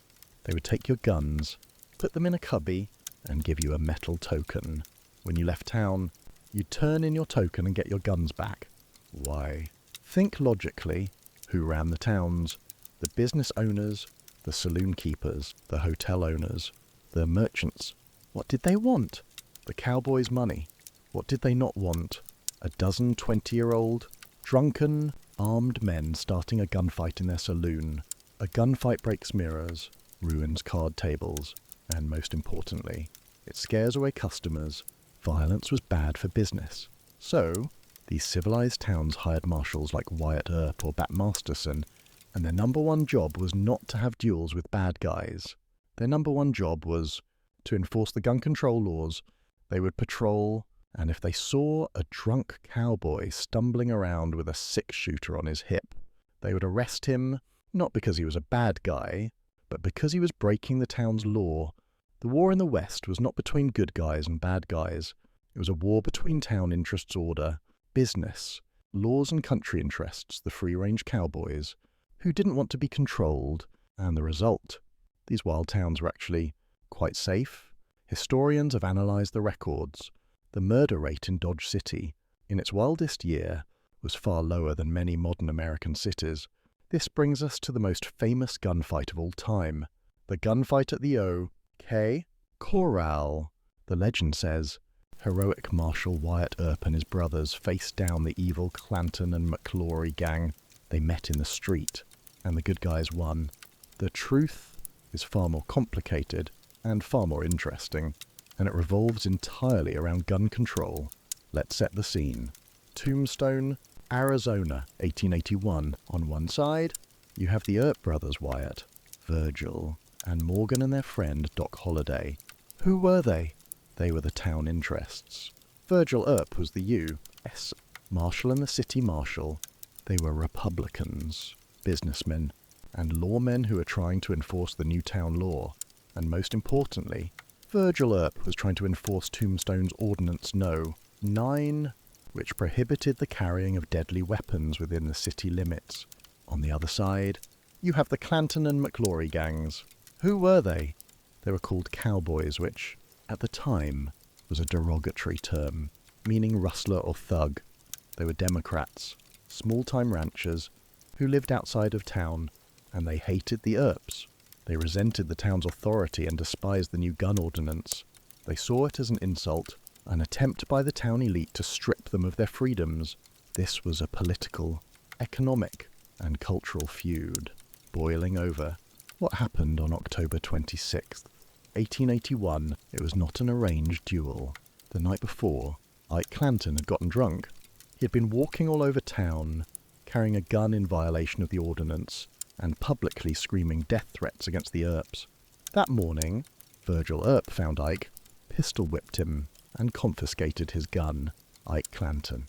Speaker 1: They would take your guns, put them in a cubby, and give you a metal token. When you left town, you'd turn in your token and get your guns back. Why? Think logically. Who ran the towns? The business owners, the saloon keepers, the hotel owners, the merchants. What did they want? The cowboys' money. What did they not want? A dozen 20-year-old, drunken, armed men starting a gunfight in their saloon. A gunfight breaks mirrors, ruins card tables, and most importantly, it scares away customers. Violence was bad for business. So, these civilized towns hired marshals like Wyatt Earp or Bat Masterson, and their number one job was not to have duels with bad guys. Their number one job was to enforce the gun control laws. They would patrol, and if they saw a drunk cowboy stumbling around with a six-shooter on his hip, they would arrest him, not because he was a bad guy, but because he was breaking the town's law. The war in the West was not between good guys and bad guys. It was a war between town interests order, business, laws and country interests, the free-range cowboys, who didn't want to be controlled, and the result. These wild towns were actually quite safe. Historians have analysed the records. The murder rate in Dodge City, in its wildest year, was far lower than many modern American cities. This brings us to the most famous gunfight of all time, the gunfight at the O.K. Corral. The legend says, heroic Marshal Wyatt Earp and his brothers faced down the evil Clanton and McClory gang. They met in the street, and the good guys won. The truth is far more complicated and far more interesting, and it revolves entirely around gun control. Let's set the scene. Tombstone, Arizona, 1881. On one side, you have the Earp brothers Wyatt, Virgil, and Morgan and their friend Doc Holliday. Who were they? They were the town interests. Virgil Earp was the U.S. Marshal and the city marshal. They were Republicans, businessmen, and lawmen who were trying to enforce the new town law. And most importantly, Virgil Earp was trying to enforce Tombstone's Ordinance No. 9, which prohibited the carrying of deadly weapons within the city limits. On the other side, you have the Clanton and McClory gangs. Who were they? They were called cowboys, which, at the time, was a derogatory term, meaning rustler or thug. They were Democrats, small-time ranchers, who lived outside of town, and they hated the Earps. They resented the town's authority and despised the new gun ordinance. They saw it as an insult, an attempt by the town elite to strip them of their freedoms. This was a political, economic, and cultural feud, boiling over. What happened on October 26th, 1881? It was not an arranged duel. The night before, Ike Clanton had gotten drunk. He had been walking all over town, carrying a gun in violation of the ordinance, and publicly screaming death threats against the Earps. That morning, Virgil Earp found Ike, pistol-whipped him, and confiscated his gun. Ike Clanton,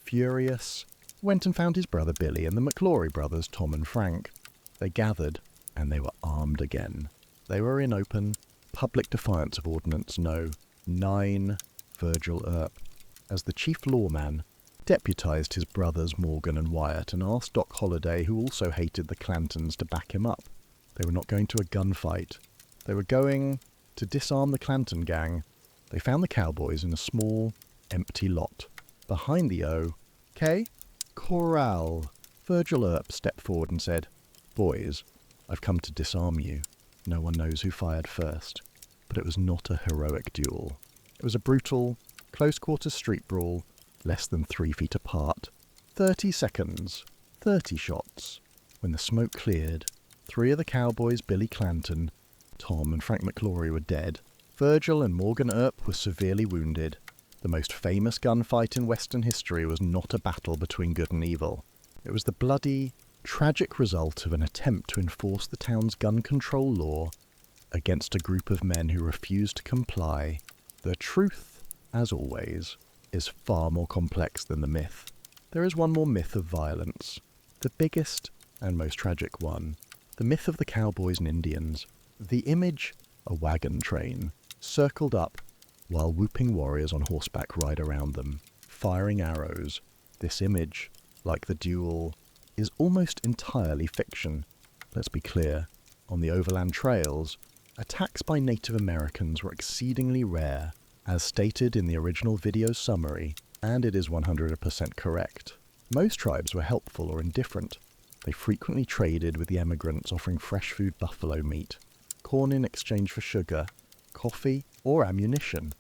Speaker 1: furious, went and found his brother Billy and the McClory brothers Tom and Frank. They gathered, and they were armed again. They were in open, public defiance of Ordinance No. 9 Virgil Earp. As the chief lawman, deputised his brothers Morgan and Wyatt and asked Doc Holliday, who also hated the Clantons, to back him up. They were not going to a gunfight. They were going to disarm the Clanton gang. They found the cowboys in a small, empty lot. Behind the O.K. corral. Virgil Earp stepped forward and said, "Boys, I've come to disarm you. No one knows who fired first." But it was not a heroic duel. It was a brutal, close-quarters street brawl, less than 3 feet apart. 30 seconds. 30 shots. When the smoke cleared, 3 of the cowboys, Billy Clanton, Tom and Frank McClory, were dead. Virgil and Morgan Earp were severely wounded. The most famous gunfight in Western history was not a battle between good and evil. It was the bloody, tragic result of an attempt to enforce the town's gun control law against a group of men who refused to comply. The truth, as always, is far more complex than the myth. There is one more myth of violence, the biggest and most tragic one, the myth of the cowboys and Indians. The image, a wagon train, circled up while whooping warriors on horseback ride around them, firing arrows. This image, like the duel, is almost entirely fiction. Let's be clear, on the overland trails, attacks by Native Americans were exceedingly rare, as stated in the original video summary, and it is 100% correct. Most tribes were helpful or indifferent. They frequently traded with the emigrants, offering fresh food buffalo meat, corn in exchange for sugar, coffee, or ammunition.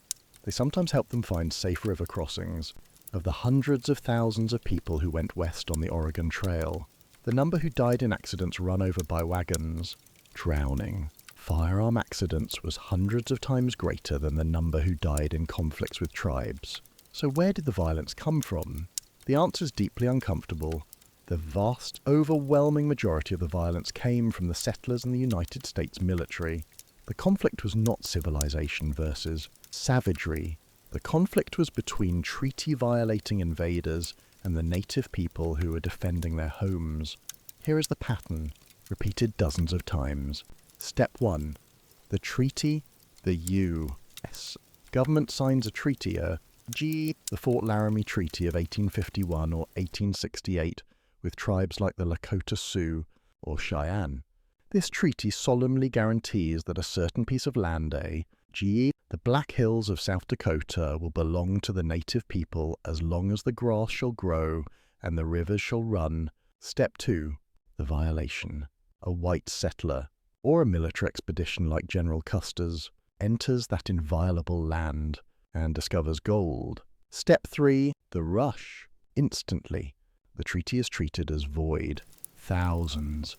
Speaker 1: They sometimes helped them find safe river crossings. Of the hundreds of thousands of people who went west on the Oregon Trail, the number who died in accidents run over by wagons, drowning, firearm accidents was hundreds of times greater than the number who died in conflicts with tribes. So where did the violence come from? The answer is deeply uncomfortable. The vast, overwhelming majority of the violence came from the settlers and the United States military. The conflict was not civilization versus savagery. The conflict was between treaty-violating invaders and the native people who were defending their homes. Here is the pattern, repeated dozens of times. Step 1. The treaty, the U.S. Government signs a treaty, the Fort Laramie Treaty of 1851 or 1868, with tribes like the Lakota Sioux or Cheyenne. This treaty solemnly guarantees that a certain piece of land, the Black Hills of South Dakota, will belong to the native people as long as the grass shall grow and the rivers shall run. Step 2. The violation. A white settler, or a military expedition like General Custer's, enters that inviolable land and discovers gold. Step 3. The rush. Instantly, the treaty is treated as void. Thousands,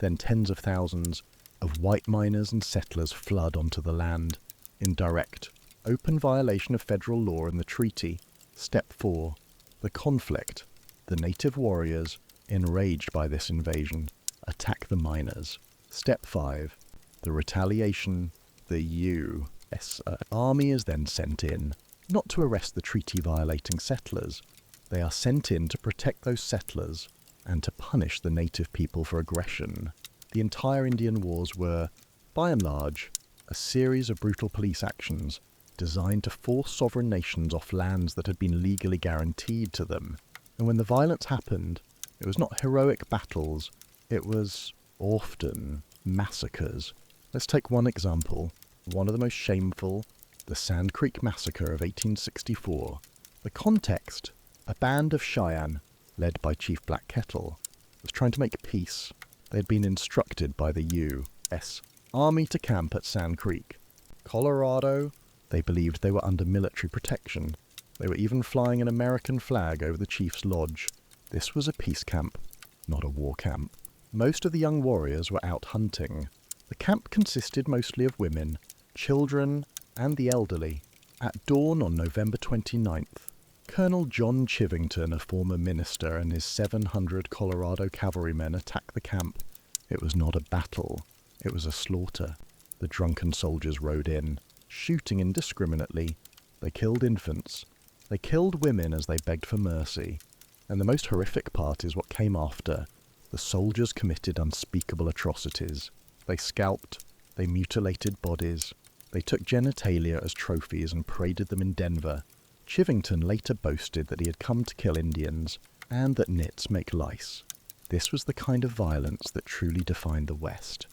Speaker 1: then tens of thousands, of white miners and settlers flood onto the land, in direct, open violation of federal law and the treaty. Step 4. The conflict. The native warriors, enraged by this invasion, attack the miners. Step 5. The retaliation. The U.S. Army is then sent in, not to arrest the treaty-violating settlers. They are sent in to protect those settlers and to punish the native people for aggression. The entire Indian Wars were, by and large, a series of brutal police actions designed to force sovereign nations off lands that had been legally guaranteed to them. And when the violence happened, it was not heroic battles, it was often massacres. Let's take one example, one of the most shameful, the Sand Creek Massacre of 1864. The context: a band of Cheyenne, led by Chief Black Kettle, was trying to make peace. They had been instructed by the U.S. Army to camp at Sand Creek. Colorado, they believed they were under military protection. They were even flying an American flag over the chief's lodge. This was a peace camp, not a war camp. Most of the young warriors were out hunting. The camp consisted mostly of women, children, and the elderly. At dawn on November 29th, Colonel John Chivington, a former minister, and his 700 Colorado cavalrymen attacked the camp. It was not a battle. It was a slaughter. The drunken soldiers rode in, shooting indiscriminately. They killed infants. They killed women as they begged for mercy. And the most horrific part is what came after. The soldiers committed unspeakable atrocities. They scalped, they mutilated bodies, they took genitalia as trophies and paraded them in Denver. Chivington later boasted that he had come to kill Indians, and that nits make lice. This was the kind of violence that truly defined the West.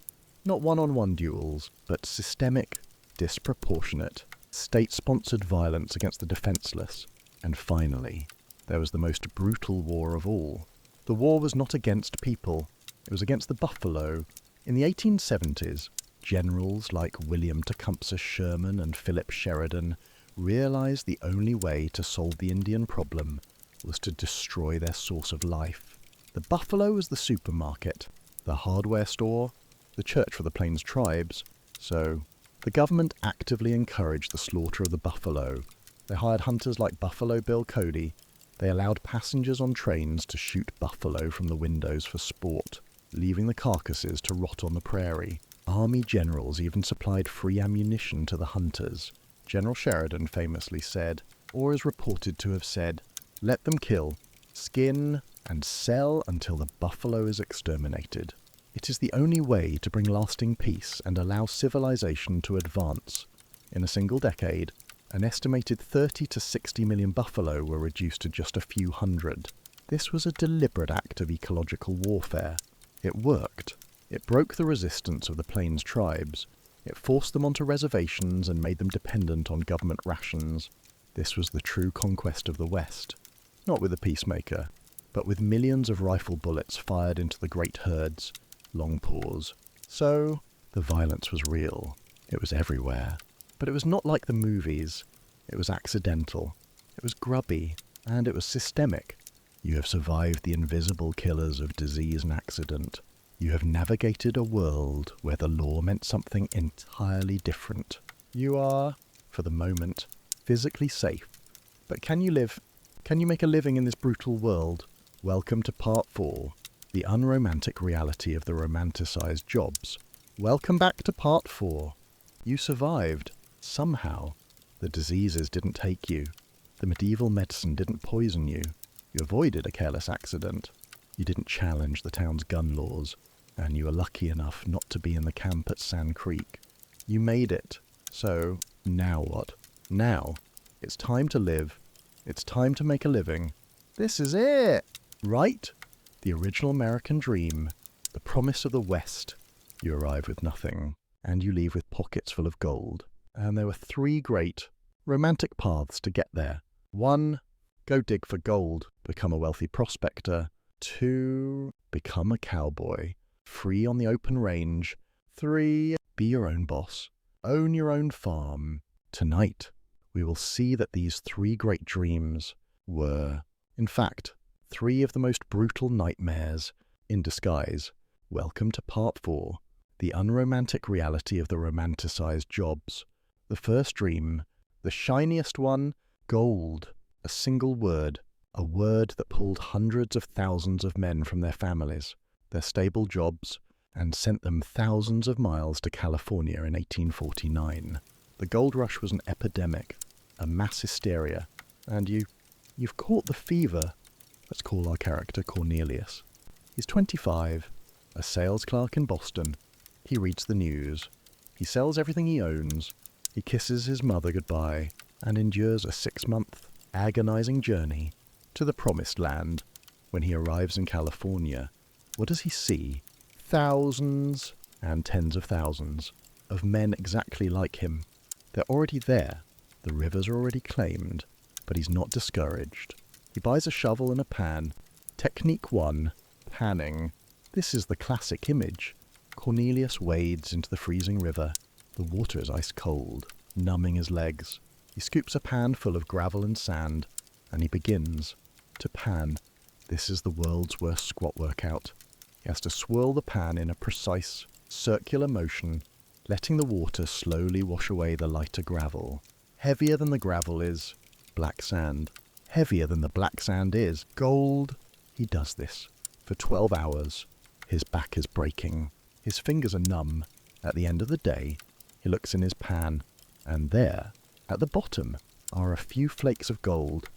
Speaker 1: Not one-on-one duels, but systemic, disproportionate, state-sponsored violence against the defenseless. And finally, there was the most brutal war of all. The war was not against people, it was against the buffalo. In the 1870s, generals like William Tecumseh Sherman and Philip Sheridan realized the only way to solve the Indian problem was to destroy their source of life. The buffalo was the supermarket, the hardware store, the church for the Plains tribes. So, the government actively encouraged the slaughter of the buffalo. They hired hunters like Buffalo Bill Cody. They allowed passengers on trains to shoot buffalo from the windows for sport, leaving the carcasses to rot on the prairie. Army generals even supplied free ammunition to the hunters. General Sheridan famously said, or is reported to have said, "Let them kill, skin, and sell until the buffalo is exterminated. It is the only way to bring lasting peace and allow civilization to advance." In a single decade, an estimated 30 to 60 million buffalo were reduced to just a few hundred. This was a deliberate act of ecological warfare. It worked. It broke the resistance of the Plains tribes. It forced them onto reservations and made them dependent on government rations. This was the true conquest of the West. Not with a peacemaker, but with millions of rifle bullets fired into the great herds. Long pause. So, the violence was real. It was everywhere. But it was not like the movies. It was accidental. It was grubby. And it was systemic. You have survived the invisible killers of disease and accident. You have navigated a world where the law meant something entirely different. You are, for the moment, physically safe. But can you make a living in this brutal world? Welcome to Part 4, the unromantic reality of the romanticized jobs. Welcome back to Part 4. You survived, somehow. The diseases didn't take you. The medieval medicine didn't poison you. You avoided a careless accident. You didn't challenge the town's gun laws. And you were lucky enough not to be in the camp at Sand Creek. You made it. So, now what? Now, it's time to live. It's time to make a living. This is it! Right? The original American dream. The promise of the West. You arrive with nothing, and you leave with pockets full of gold. And there were 3 great, romantic paths to get there. 1, go dig for gold, become a wealthy prospector. 2, become a cowboy. Free on the open range. 3, be your own boss. Own your own farm. Tonight, we will see that these 3 great dreams were, in fact, 3 of the most brutal nightmares in disguise. Welcome to Part 4, the unromantic reality of the romanticized jobs. The first dream, the shiniest one, gold. A single word, a word that pulled hundreds of thousands of men from their families, their stable jobs, and sent them thousands of miles to California in 1849. The gold rush was an epidemic, a mass hysteria, and you've caught the fever. Let's call our character Cornelius. He's 25, a sales clerk in Boston. He reads the news. He sells everything he owns. He kisses his mother goodbye and endures a 6-month, agonizing journey to the promised land. When he arrives in California, what does he see? Thousands and tens of thousands of men exactly like him. They're already there. The rivers are already claimed, but he's not discouraged. He buys a shovel and a pan. Technique 1, panning. This is the classic image. Cornelius wades into the freezing river. The water is ice cold, numbing his legs. He scoops a pan full of gravel and sand, and he begins to pan. This is the world's worst squat workout. He has to swirl the pan in a precise, circular motion, letting the water slowly wash away the lighter gravel. Heavier than the gravel is black sand. Heavier than the black sand is gold. He does this for 12 hours. His back is breaking. His fingers are numb. At the end of the day, he looks in his pan, and there, at the bottom, are a few flakes of gold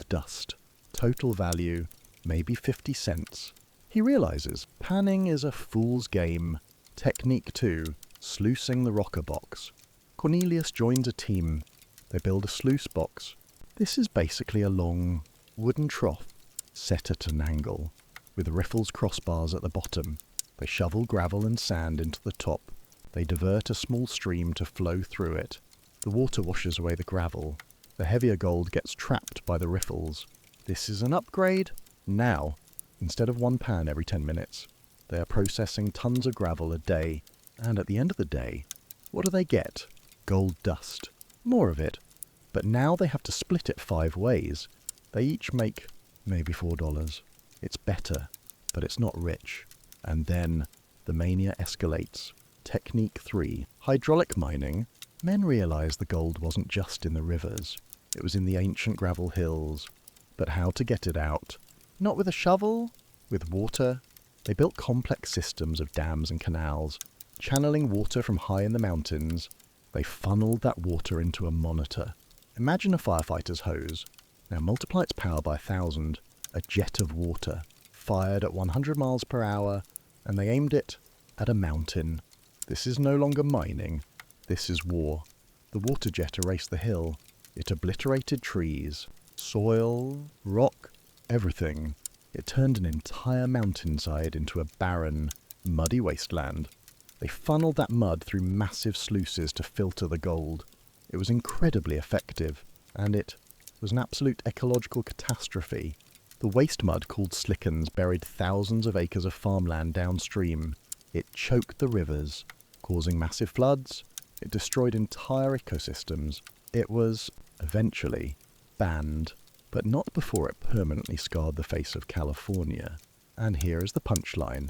Speaker 1: dust. Total value, maybe 50 cents. He realizes panning is a fool's game. Technique 2, sluicing the rocker box. Cornelius joins a team. They build a sluice box. This is basically a long wooden trough set at an angle, with riffles crossbars at the bottom. They shovel gravel and sand into the top. They divert a small stream to flow through it. The water washes away the gravel. The heavier gold gets trapped by the riffles. This is an upgrade. Now, instead of one pan every 10 minutes, they are processing tons of gravel a day. And at the end of the day, what do they get? Gold dust. More of it. But now they have to split it 5 ways. They each make maybe $4. It's better, but it's not rich. And then the mania escalates. Technique 3, hydraulic mining. Men realized the gold wasn't just in the rivers. It was in the ancient gravel hills. But how to get it out? Not with a shovel, with water. They built complex systems of dams and canals, channeling water from high in the mountains. They funneled that water into a monitor. Imagine a firefighter's hose. Now multiply its power by 1,000. A jet of water, fired at 100 miles per hour, and they aimed it at a mountain. This is no longer mining. This is war. The water jet erased the hill. It obliterated trees, soil, rock, everything. It turned an entire mountainside into a barren, muddy wasteland. They funneled that mud through massive sluices to filter the gold. It was incredibly effective, and it was an absolute ecological catastrophe. The waste mud called slickens buried thousands of acres of farmland downstream. It choked the rivers, causing massive floods. It destroyed entire ecosystems. It was, eventually, banned, but not before it permanently scarred the face of California. And here is the punchline.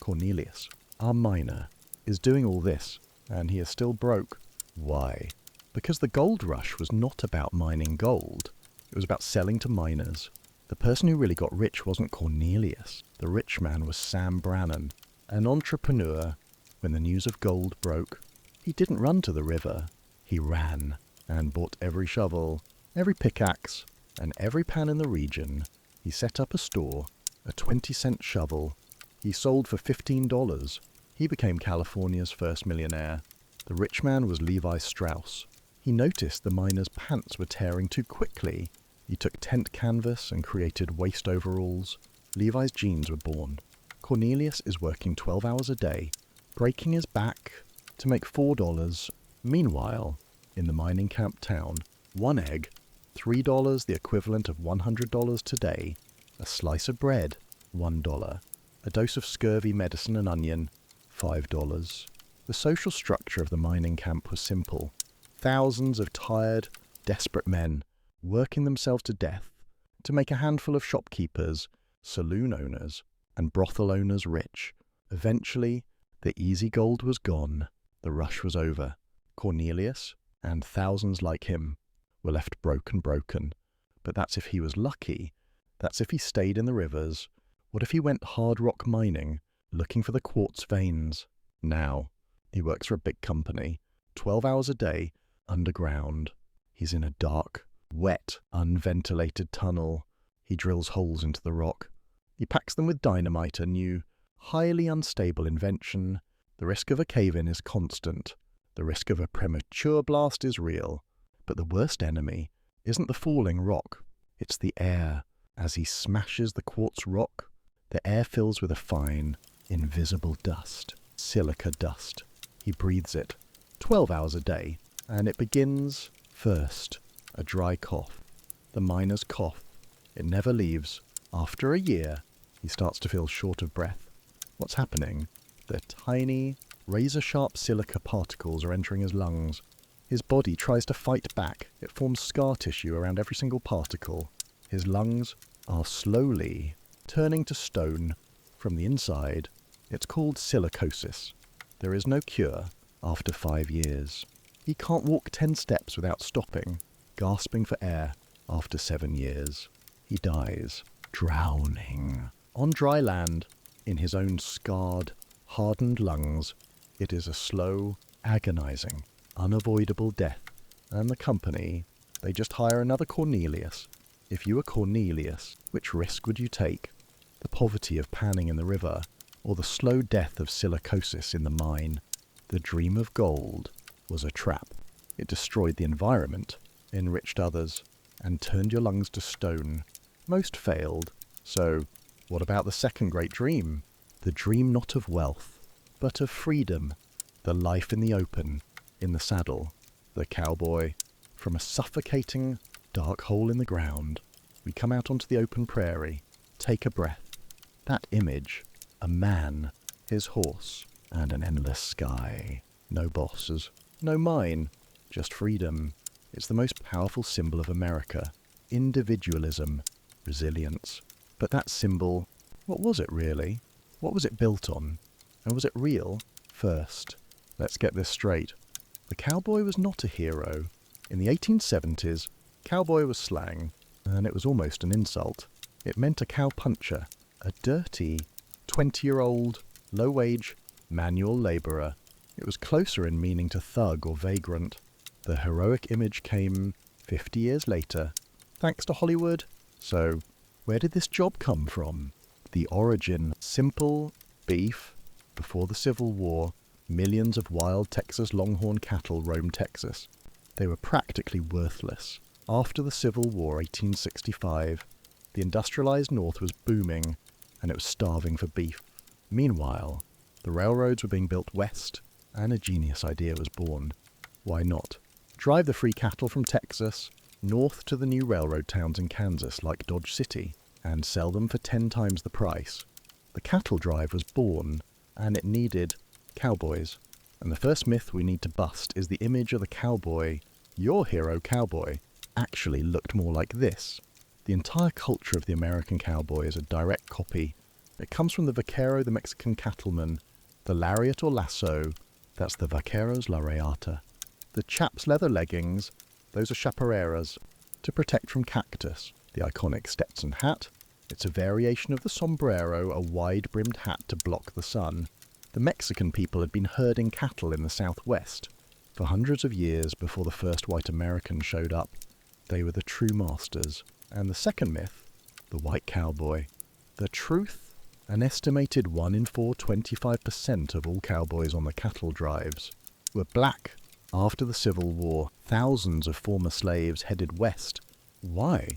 Speaker 1: Cornelius, our miner, is doing all this, and he is still broke. Why? Because the gold rush was not about mining gold. It was about selling to miners. The person who really got rich wasn't Cornelius. The rich man was Sam Brannan, an entrepreneur. When the news of gold broke, he didn't run to the river. He ran and bought every shovel, every pickaxe, and every pan in the region. He set up a store, a 20-cent shovel. He sold for $15. He became California's first millionaire. The rich man was Levi Strauss. He noticed the miners' pants were tearing too quickly. He took tent canvas and created waist overalls. Levi's jeans were born. Cornelius is working 12 hours a day, breaking his back to make $4. Meanwhile, in the mining camp town, one egg, $3, the equivalent of $100 today. A slice of bread, $1. A dose of scurvy medicine and onion, $5. The social structure of the mining camp was simple. Thousands of tired, desperate men working themselves to death to make a handful of shopkeepers, saloon owners, and brothel owners rich. Eventually, the easy gold was gone. The rush was over. Cornelius, and thousands like him, were left broken. But that's if he was lucky. That's if he stayed in the rivers. What if he went hard rock mining, looking for the quartz veins? Now, he works for a big company, 12 hours a day, underground. He's in a dark, wet, unventilated tunnel. He drills holes into the rock. He packs them with dynamite, a new, highly unstable invention. The risk of a cave-in is constant. The risk of a premature blast is real. But the worst enemy isn't the falling rock. It's the air. As he smashes the quartz rock, the air fills with a fine, invisible dust. Silica dust. He breathes it 12 hours a day, and it begins first. A dry cough. The miner's cough. It never leaves. After a year, he starts to feel short of breath. What's happening? The tiny, razor-sharp silica particles are entering his lungs. His body tries to fight back. It forms scar tissue around every single particle. His lungs are slowly turning to stone from the inside. It's called silicosis. There is no cure after 5 years. He can't walk 10 steps without stopping, gasping for air after 7 years. He dies, drowning, on dry land, in his own scarred, hardened lungs. It is a slow, agonizing, unavoidable death. And the company, they just hire another Cornelius If you were Cornelius, which risk would you take? The poverty of panning in the river, or the slow death of silicosis in the mine? The dream of gold was a trap. It destroyed the environment, enriched others, and turned your lungs to stone. Most failed. So, what about the second great dream? The dream not of wealth, but of freedom. The life in the open, in the saddle. The cowboy. From a suffocating, dark hole in the ground, we come out onto the open prairie, take a breath. That image, a man, his horse, and an endless sky. No bosses, no mine, just freedom. It's the most powerful symbol of America. Individualism, resilience. But that symbol, what was it really? What was it built on? And was it real? First, let's get this straight. The cowboy was not a hero. In the 1870s, cowboy was slang, and it was almost an insult. It meant a cowpuncher, a dirty, 20-year-old, low-wage, manual labourer. It was closer in meaning to thug or vagrant. The heroic image came 50 years later, thanks to Hollywood. So, where did this job come from? The origin, simple beef. Before the Civil War, millions of wild Texas longhorn cattle roamed Texas. They were practically worthless. After the Civil War, 1865, the industrialized North was booming, and it was starving for beef. Meanwhile, the railroads were being built west, and a genius idea was born. Why not? Drive the free cattle from Texas north to the new railroad towns in Kansas like Dodge City, and sell them for 10 times the price. The cattle drive was born, and it needed cowboys. And the first myth we need to bust is the image of the cowboy, your hero cowboy, actually looked more like this. The entire culture of the American cowboy is a direct copy. It comes from the vaquero, the Mexican cattleman, the lariat or lasso, that's the vaquero's la reata. The chaps' leather leggings, those are chaparreras, to protect from cactus. The iconic Stetson hat, it's a variation of the sombrero, a wide-brimmed hat to block the sun. The Mexican people had been herding cattle in the southwest for hundreds of years before the first white Americans showed up. They were the true masters. And the second myth, the white cowboy. The truth, an estimated 1 in 4, 25% of all cowboys on the cattle drives were black. After the Civil War, thousands of former slaves headed west. Why?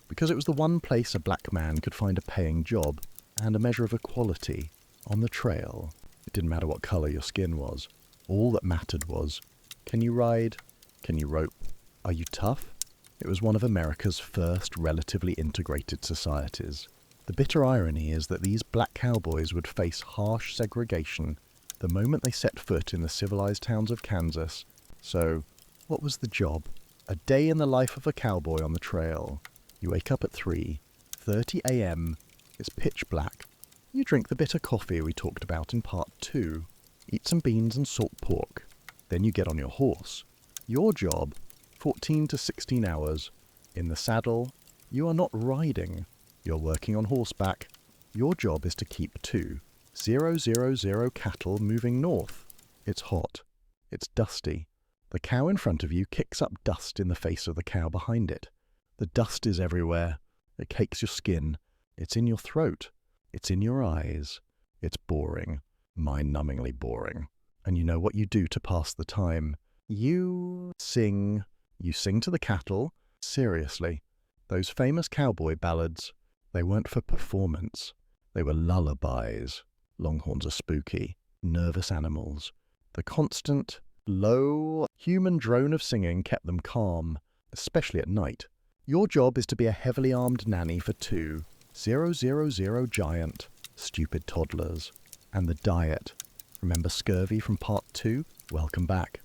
Speaker 1: Because it was the one place a black man could find a paying job and a measure of equality. On the trail, it didn't matter what colour your skin was. All that mattered was, can you ride? Can you rope? Are you tough? It was one of America's first relatively integrated societies. The bitter irony is that these black cowboys would face harsh segregation the moment they set foot in the civilized towns of Kansas. So, what was the job? A day in the life of a cowboy on the trail. You wake up at 3:30 a.m. It's pitch black. You drink the bitter coffee we talked about in part 2. Eat some beans and salt pork. Then you get on your horse. Your job, 14 to 16 hours. In the saddle, you are not riding. You're working on horseback. Your job is to keep 2,000 cattle moving north. It's hot. It's dusty. The cow in front of you kicks up dust in the face of the cow behind it. The dust is everywhere. It cakes your skin. It's in your throat. It's in your eyes. It's boring. Mind-numbingly boring. And you know what you do to pass the time? You sing. You sing to the cattle. Seriously. Those famous cowboy ballads, they weren't for performance. They were lullabies. Longhorns are spooky, nervous animals. The constant, low, human drone of singing kept them calm, especially at night. Your job is to be a heavily armed nanny for 2,000 giant, stupid toddlers. And the diet. Remember Scurvy from part 2? Welcome back.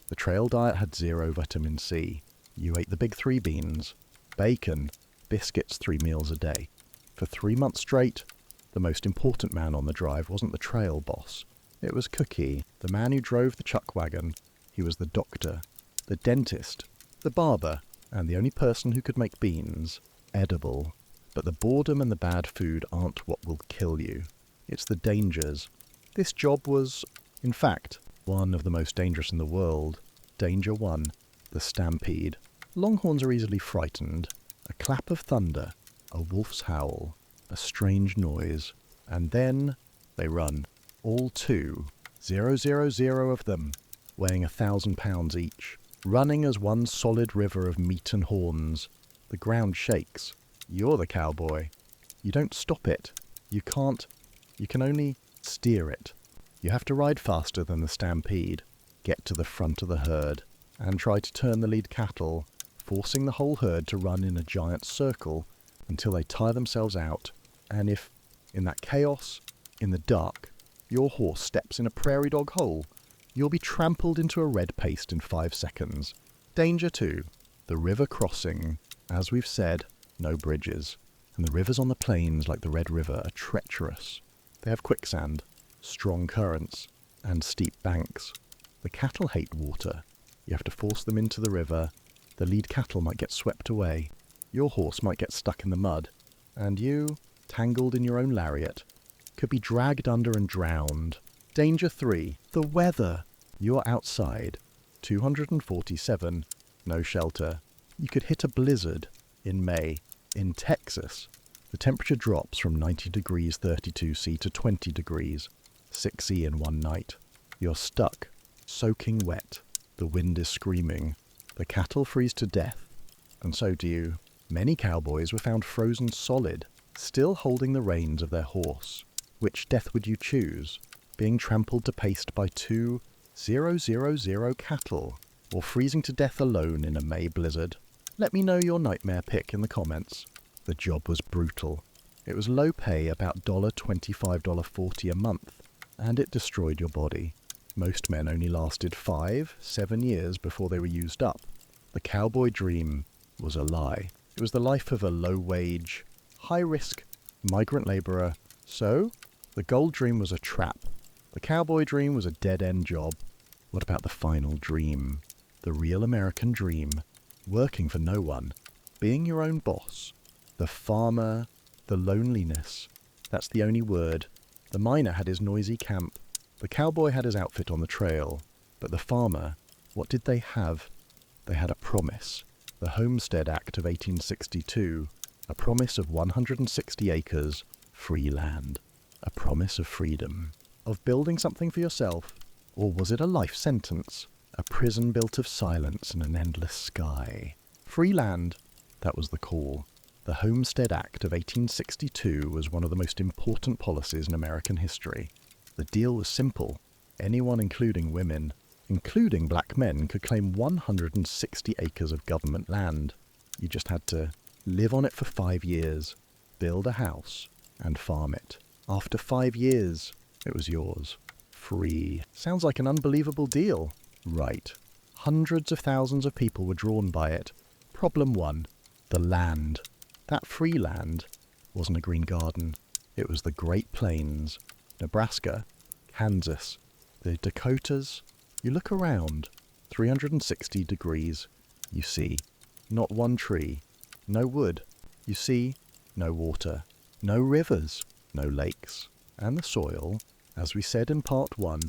Speaker 1: The trail diet had 0 vitamin C. You ate the big 3 beans, bacon, biscuits 3 meals a day. For 3 months straight, the most important man on the drive wasn't the trail boss. It was Cookie, the man who drove the chuck wagon. He was the doctor, the dentist, the barber, and the only person who could make beans edible. But the boredom and the bad food aren't what will kill you. It's the dangers. This job was, in fact, one of the most dangerous in the world. Danger 1, the stampede. Longhorns are easily frightened, A clap of thunder, a wolf's howl, a strange noise, and then they run. All 2,000 of them, weighing 1,000 pounds each, running as one solid river of meat and horns. The ground shakes. You're the cowboy. You don't stop it. You can't. You can only steer it. You have to ride faster than the stampede, get to the front of the herd, and try to turn the lead cattle, forcing the whole herd to run in a giant circle until they tire themselves out. And if, in that chaos, in the dark, your horse steps in a prairie dog hole, you'll be trampled into a red paste in 5 seconds. Danger 2. The river crossing. As we've said, no bridges. And the rivers on the plains, like the Red River, are treacherous. They have quicksand, strong currents, and steep banks. The cattle hate water. You have to force them into the river. The lead cattle might get swept away. Your horse might get stuck in the mud. And you, tangled in your own lariat, could be dragged under and drowned. Danger 3. The weather. You're outside. 247. No shelter. You could hit a blizzard in May. In Texas, the temperature drops from 90 degrees 32°C to 20 degrees 6°C in one night. You're stuck, soaking wet. The wind is screaming. The cattle freeze to death. And so do you. Many cowboys were found frozen solid, still holding the reins of their horse. Which death would you choose? Being trampled to paste by 2,000 cattle, or freezing to death alone in a May blizzard? Let me know your nightmare pick in the comments. The job was brutal. It was low pay, about $25, $40 a month, and it destroyed your body. Most men only lasted 5-7 years before they were used up. The cowboy dream was a lie. It was the life of a low-wage, high-risk migrant labourer. So, the gold dream was a trap. The cowboy dream was a dead-end job. What about the final dream? The real American dream? Working for no one. Being your own boss. The farmer. The loneliness. That's the only word. The miner had his noisy camp. The cowboy had his outfit on the trail. But the farmer, what did they have? They had a promise. The Homestead Act of 1862. A promise of 160 acres, free land. A promise of freedom. Of building something for yourself. Or was it a life sentence? A prison built of silence and an endless sky. Free land, that was the call. The Homestead Act of 1862 was one of the most important policies in American history. The deal was simple. Anyone, including women, including black men, could claim 160 acres of government land. You just had to live on it for 5 years, build a house, and farm it. After 5 years, it was yours. Free. Sounds like an unbelievable deal. Right. Hundreds of thousands of people were drawn by it. Problem 1. The land. That free land wasn't a green garden. It was the Great Plains. Nebraska, Kansas, the Dakotas. You look around. 360 degrees. You see not one tree. No wood. You see no water. No rivers. No lakes. And the soil, as we said in part 1,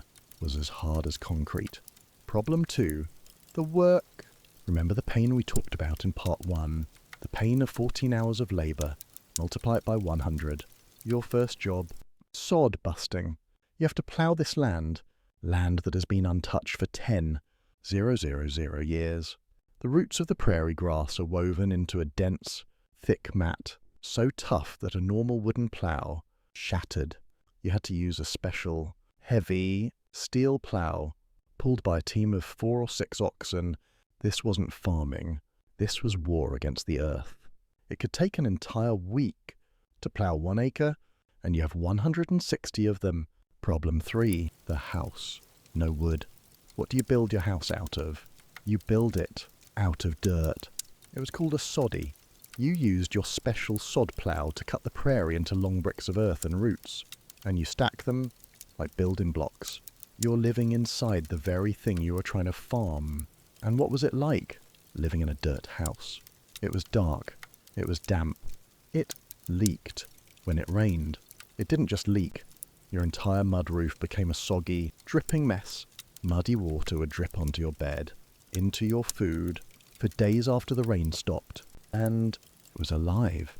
Speaker 1: was as hard as concrete. Problem 2. The work. Remember the pain we talked about in part 1. The pain of 14 hours of labour. Multiply it by 100. Your first job. Sod busting. You have to plough this land that has been untouched for 10,000 years. The roots of the prairie grass are woven into a dense, thick mat, so tough that a normal wooden plough shattered. You had to use a special, heavy, steel plough pulled by a team of 4 or 6 oxen. This wasn't farming. This was war against the earth. It could take an entire week to plough 1 acre, and you have 160 of them. Problem 3. The house. No wood. What do you build your house out of? You build it out of dirt. It was called a soddy. You used your special sod plough to cut the prairie into long bricks of earth and roots, and you stack them like building blocks. You're living inside the very thing you were trying to farm. And what was it like, living in a dirt house? It was dark. It was damp. It leaked when it rained. It didn't just leak. Your entire mud roof became a soggy, dripping mess. Muddy water would drip onto your bed, into your food, for days after the rain stopped. And It was alive.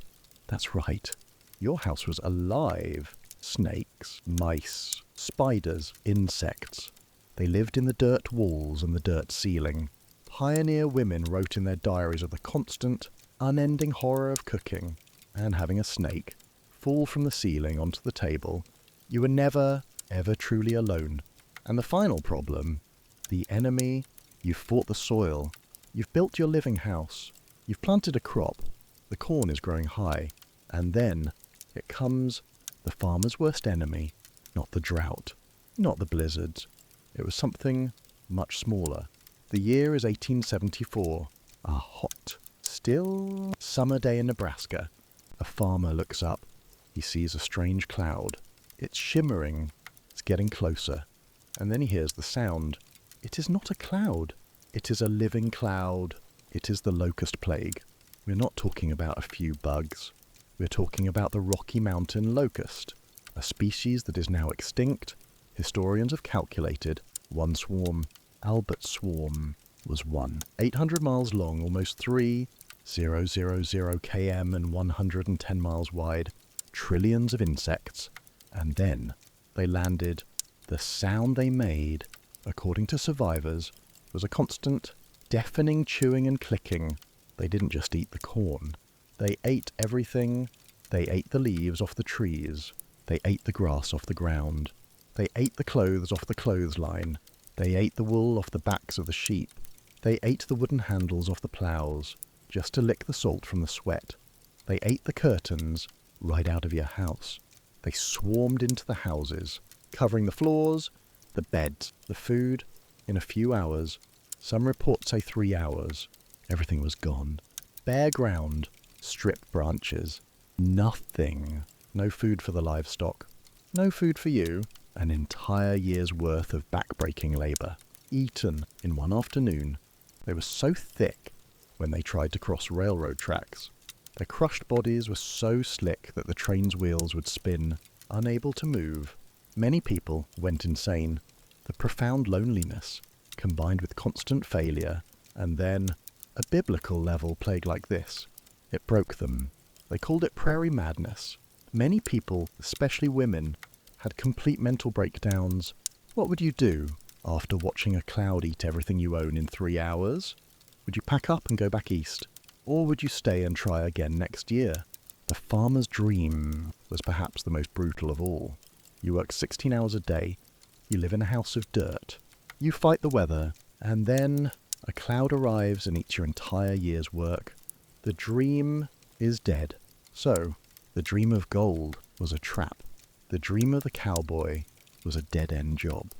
Speaker 1: That's right. Your house was alive. Snakes, mice, spiders, insects. They lived in the dirt walls and the dirt ceiling. Pioneer women wrote in their diaries of the constant, unending horror of cooking and having a snake fall from the ceiling onto the table. You were never, ever truly alone. And the final problem, the enemy, you've fought the soil, you've built your living house, you've planted a crop, the corn is growing high, and then it comes the farmer's worst enemy, not the drought, not the blizzards. It was something much smaller. The year is 1874, a hot, still summer day in Nebraska. A farmer looks up. He sees a strange cloud. It's shimmering. It's getting closer. And then he hears the sound. It is not a cloud. It is a living cloud. It is the locust plague. We're not talking about a few bugs. We're talking about the Rocky Mountain locust, a species that is now extinct. Historians have calculated one swarm, Albert Swarm, was 800 miles long, almost 3,000 km and 110 miles wide, trillions of insects, and then they landed. The sound they made, according to survivors, was a constant, deafening chewing and clicking. They didn't just eat the corn. They ate everything. They ate the leaves off the trees. They ate the grass off the ground. They ate the clothes off the clothesline. They ate the wool off the backs of the sheep. They ate the wooden handles off the ploughs, just to lick the salt from the sweat. They ate the curtains right out of your house. They swarmed into the houses, covering the floors, the beds, the food. In a few hours, some reports say 3 hours, everything was gone. Bare ground, stripped branches, nothing. No food for the livestock. No food for you. An entire year's worth of back-breaking labour, eaten in one afternoon. They were so thick when they tried to cross railroad tracks. Their crushed bodies were so slick that the train's wheels would spin, unable to move. Many people went insane. The profound loneliness, combined with constant failure, and then a biblical level plague like this. It broke them. They called it prairie madness. Many people, especially women, had complete mental breakdowns. What would you do after watching a cloud eat everything you own in 3 hours? Would you pack up and go back east? Or would you stay and try again next year? The farmer's dream was perhaps the most brutal of all. You work 16 hours a day, you live in a house of dirt, you fight the weather, and then a cloud arrives and eats your entire year's work. The dream is dead. So, the dream of gold was a trap. The dream of the cowboy was a dead-end job.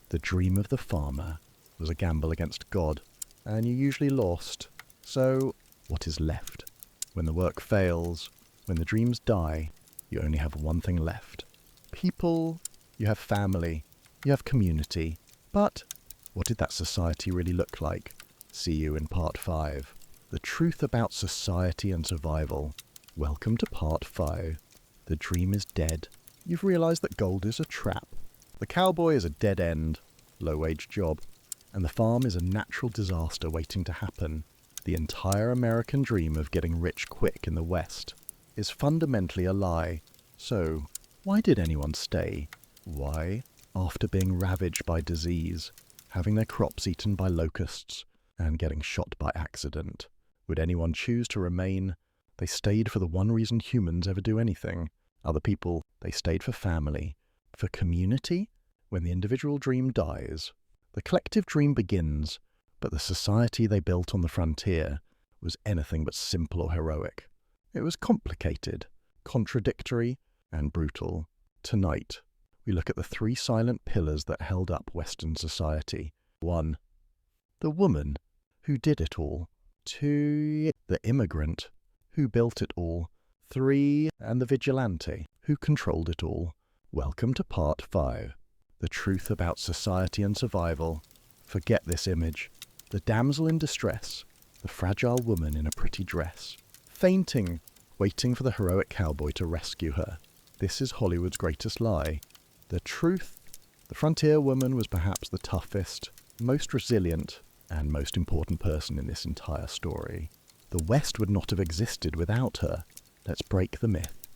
Speaker 1: The dream of the farmer was a gamble against God, and you usually lost. So, what is left? When the work fails, when the dreams die, you only have one thing left. People, you have family, you have community. But what did that society really look like? See you in part 5. The truth about society and survival. Welcome to part 5. The dream is dead. You've realised that gold is a trap. The cowboy is a dead end, low-wage job. And the farm is a natural disaster waiting to happen. The entire American dream of getting rich quick in the West is fundamentally a lie. So, why did anyone stay? Why, after being ravaged by disease, having their crops eaten by locusts, and getting shot by accident, would anyone choose to remain? They stayed for the one reason humans ever do anything. Other people, they stayed for family. For community? When the individual dream dies, the collective dream begins, but the society they built on the frontier was anything but simple or heroic. It was complicated, contradictory, and brutal. Tonight, we look at the 3 silent pillars that held up Western society. 1. The woman who did it all. 2. The immigrant who built it all. 3. And the vigilante who controlled it all. Welcome to part 5. The truth about society and survival. Forget this image. The damsel in distress. The fragile woman in a pretty dress. Fainting, waiting for the heroic cowboy to rescue her. This is Hollywood's greatest lie. The truth. The frontier woman was perhaps the toughest, most resilient, and most important person in this entire story. The West would not have existed without her. Let's break the myth.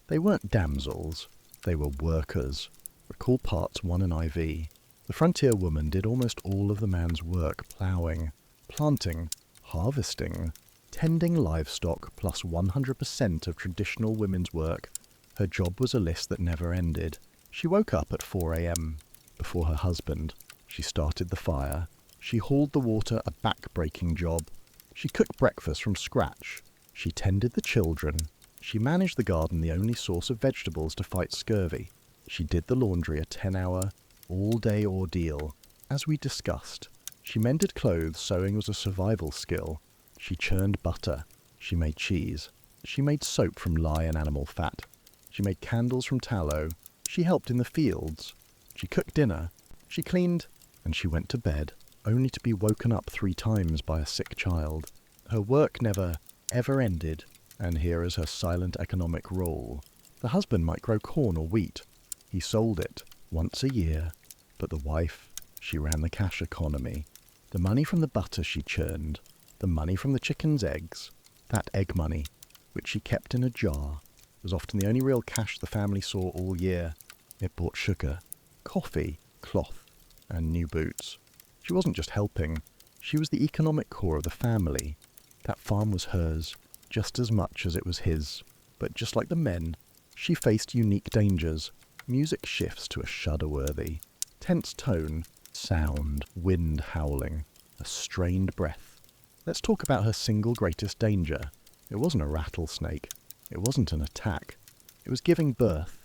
Speaker 1: They weren't damsels, they were workers. Recall parts 1 and IV. The frontier woman did almost all of the man's work, ploughing, planting, harvesting, tending livestock, plus 100% of traditional women's work. Her job was a list that never ended. She woke up at 4 a.m. before her husband. She started the fire. She hauled the water, a back-breaking job. She cooked breakfast from scratch. She tended the children. She managed the garden, the only source of vegetables to fight scurvy. She did the laundry, a 10-hour, all-day ordeal. As we discussed, she mended clothes, sewing was a survival skill. She churned butter. She made cheese. She made soap from lye and animal fat. She made candles from tallow. She helped in the fields. She cooked dinner. She cleaned. And she went to bed, only to be woken up 3 times by a sick child. Her work never, ever ended, and here is her silent economic role. The husband might grow corn or wheat. He sold it once a year. But the wife, she ran the cash economy. The money from the butter she churned, the money from the chicken's eggs, that egg money, which she kept in a jar, was often the only real cash the family saw all year. It bought sugar, coffee, cloth, and new boots. She wasn't just helping, she was the economic core of the family. That farm was hers, just as much as it was his. But just like the men, she faced unique dangers. Music shifts to a shudder-worthy, tense tone, sound, wind howling, a strained breath. Let's talk about her single greatest danger. It wasn't a rattlesnake. It wasn't an attack. It was giving birth.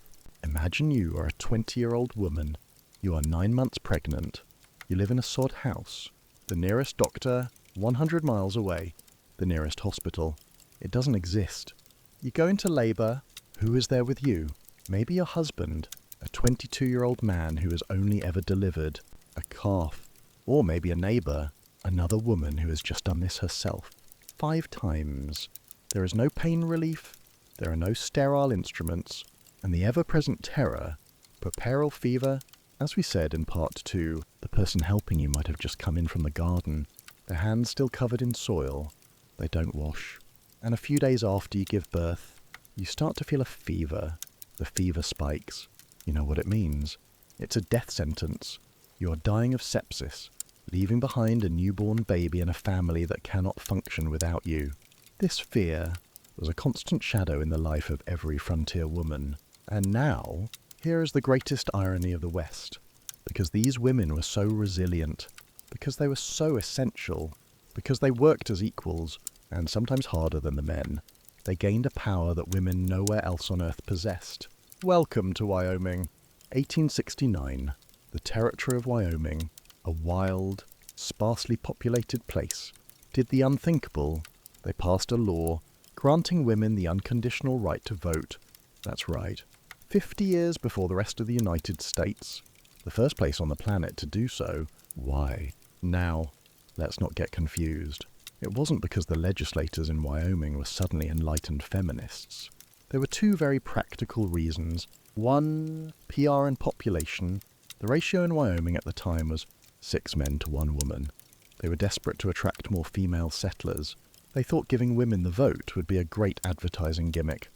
Speaker 1: Imagine you are a 20-year-old woman. You are 9 months pregnant. You live in a sod house. The nearest doctor, 100 miles away. The nearest hospital. It doesn't exist. You go into labour. Who is there with you? Maybe your husband, a 22-year-old man who has only ever delivered a calf. Or maybe a neighbour, another woman who has just done this herself. 5 times. There is no pain relief. There are no sterile instruments. And the ever-present terror, puerperal fever. As we said in part 2, the person helping you might have just come in from the garden. Their hands still covered in soil. They don't wash. And a few days after you give birth, you start to feel a fever. The fever spikes. You know what it means. It's a death sentence. You are dying of sepsis, leaving behind a newborn baby and a family that cannot function without you. This fear was a constant shadow in the life of every frontier woman. And now, here is the greatest irony of the West. Because these women were so resilient, because they were so essential, because they worked as equals, and sometimes harder than the men, they gained a power that women nowhere else on earth possessed. Welcome to Wyoming. 1869. The territory of Wyoming, a wild, sparsely populated place, did the unthinkable. They passed a law granting women the unconditional right to vote. That's right. 50 years before the rest of the United States. The first place on the planet to do so. Why? Now, let's not get confused. It wasn't because the legislators in Wyoming were suddenly enlightened feminists. There were 2 very practical reasons. 1, PR and population. The ratio in Wyoming at the time was 6 men to 1 woman. They were desperate to attract more female settlers. They thought giving women the vote would be a great advertising gimmick.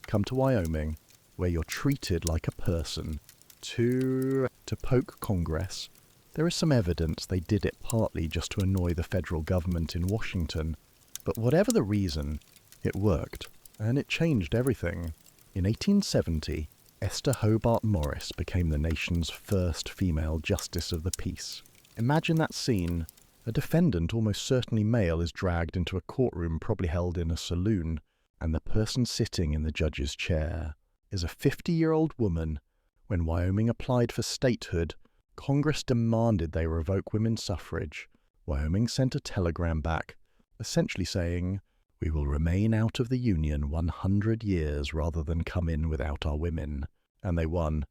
Speaker 1: Come to Wyoming, where you're treated like a person, to poke Congress. There is some evidence they did it partly just to annoy the federal government in Washington. But whatever the reason, it worked, and it changed everything. In 1870, Esther Hobart Morris became the nation's first female justice of the peace. Imagine that scene. A defendant, almost certainly male, is dragged into a courtroom probably held in a saloon, and the person sitting in the judge's chair is a 50-year-old woman. When Wyoming applied for statehood, Congress demanded they revoke women's suffrage. Wyoming sent a telegram back, essentially saying, "We will remain out of the Union 100 years rather than come in without our women." And they won.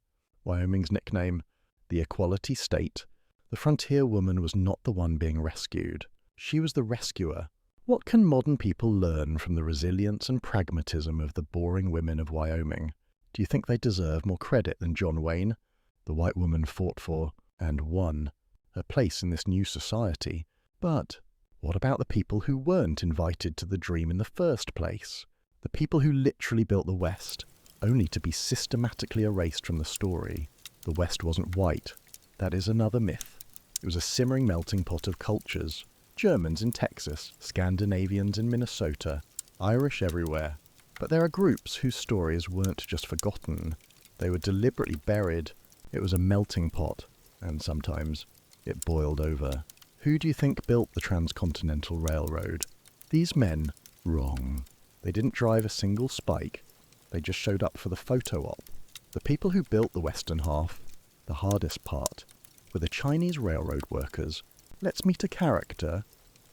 Speaker 1: Wyoming's nickname, the Equality State. The frontier woman was not the one being rescued. She was the rescuer. What can modern people learn from the resilience and pragmatism of the boring women of Wyoming? Do you think they deserve more credit than John Wayne? The white woman fought for, and won, her place in this new society. But What about the people who weren't invited to the dream in the first place? The people who literally built the West, only to be systematically erased from the story. The West wasn't white. That is another myth. It was a simmering melting pot of cultures. Germans in Texas, Scandinavians in Minnesota, Irish everywhere. But there are groups whose stories weren't just forgotten. They were deliberately buried. It was a melting pot, and sometimes it boiled over. Who do you think built the Transcontinental Railroad? These men? Wrong. They didn't drive a single spike. They just showed up for the photo op. The people who built the western half, the hardest part, were the Chinese railroad workers. Let's meet a character.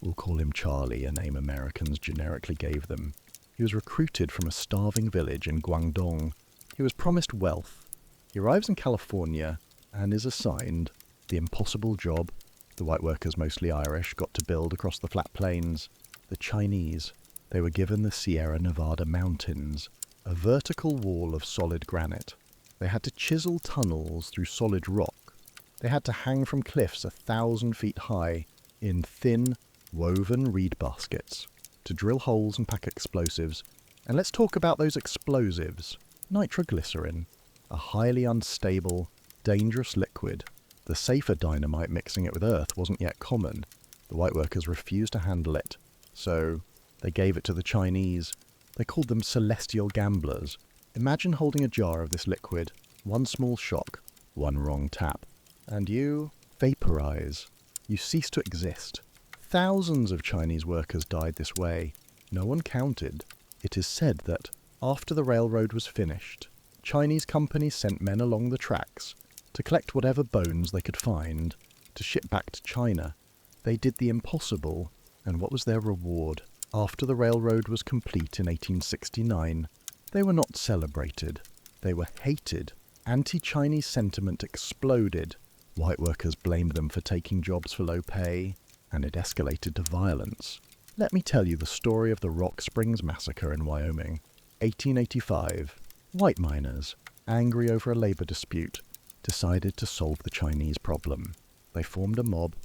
Speaker 1: We'll call him Charlie, a name Americans generically gave them. He was recruited from a starving village in Guangdong. He was promised wealth. He arrives in California and is assigned the impossible job the white workers, mostly Irish, got to build across the flat plains. The Chinese, they were given the Sierra Nevada mountains, a vertical wall of solid granite. They had to chisel tunnels through solid rock. They had to hang from cliffs 1,000 feet high in thin, woven reed baskets to drill holes and pack explosives. And let's talk about those explosives. Nitroglycerin, a highly unstable, dangerous liquid. The safer dynamite mixing it with earth wasn't yet common. The white workers refused to handle it, so they gave it to the Chinese. They called them celestial gamblers. Imagine holding a jar of this liquid, one small shock, one wrong tap, and you vaporize. You cease to exist. Thousands of Chinese workers died this way. No one counted. It is said that after the railroad was finished, Chinese companies sent men along the tracks to collect whatever bones they could find, to ship back to China. They did the impossible, and what was their reward? After the railroad was complete in 1869, they were not celebrated. They were hated. Anti-Chinese sentiment exploded. White workers blamed them for taking jobs for low pay, and it escalated to violence. Let me tell you the story of the Rock Springs Massacre in Wyoming. 1885. White miners, angry over a labor dispute, decided to solve the Chinese problem. They formed a mob.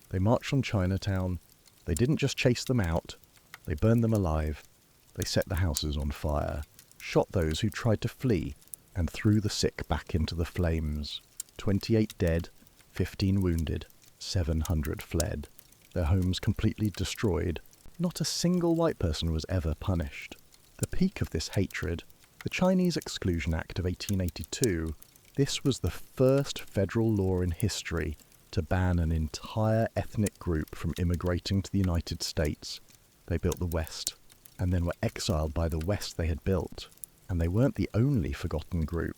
Speaker 1: They marched on Chinatown. They didn't just chase them out. They burned them alive. They set the houses on fire, shot those who tried to flee, and threw the sick back into the flames. 28 dead, 15 wounded, 700 fled. Their homes completely destroyed. Not a single white person was ever punished. The peak of this hatred, the Chinese Exclusion Act of 1882, this was the first federal law in history to ban an entire ethnic group from immigrating to the United States. They built the West, and then were exiled by the West they had built. And they weren't the only forgotten group.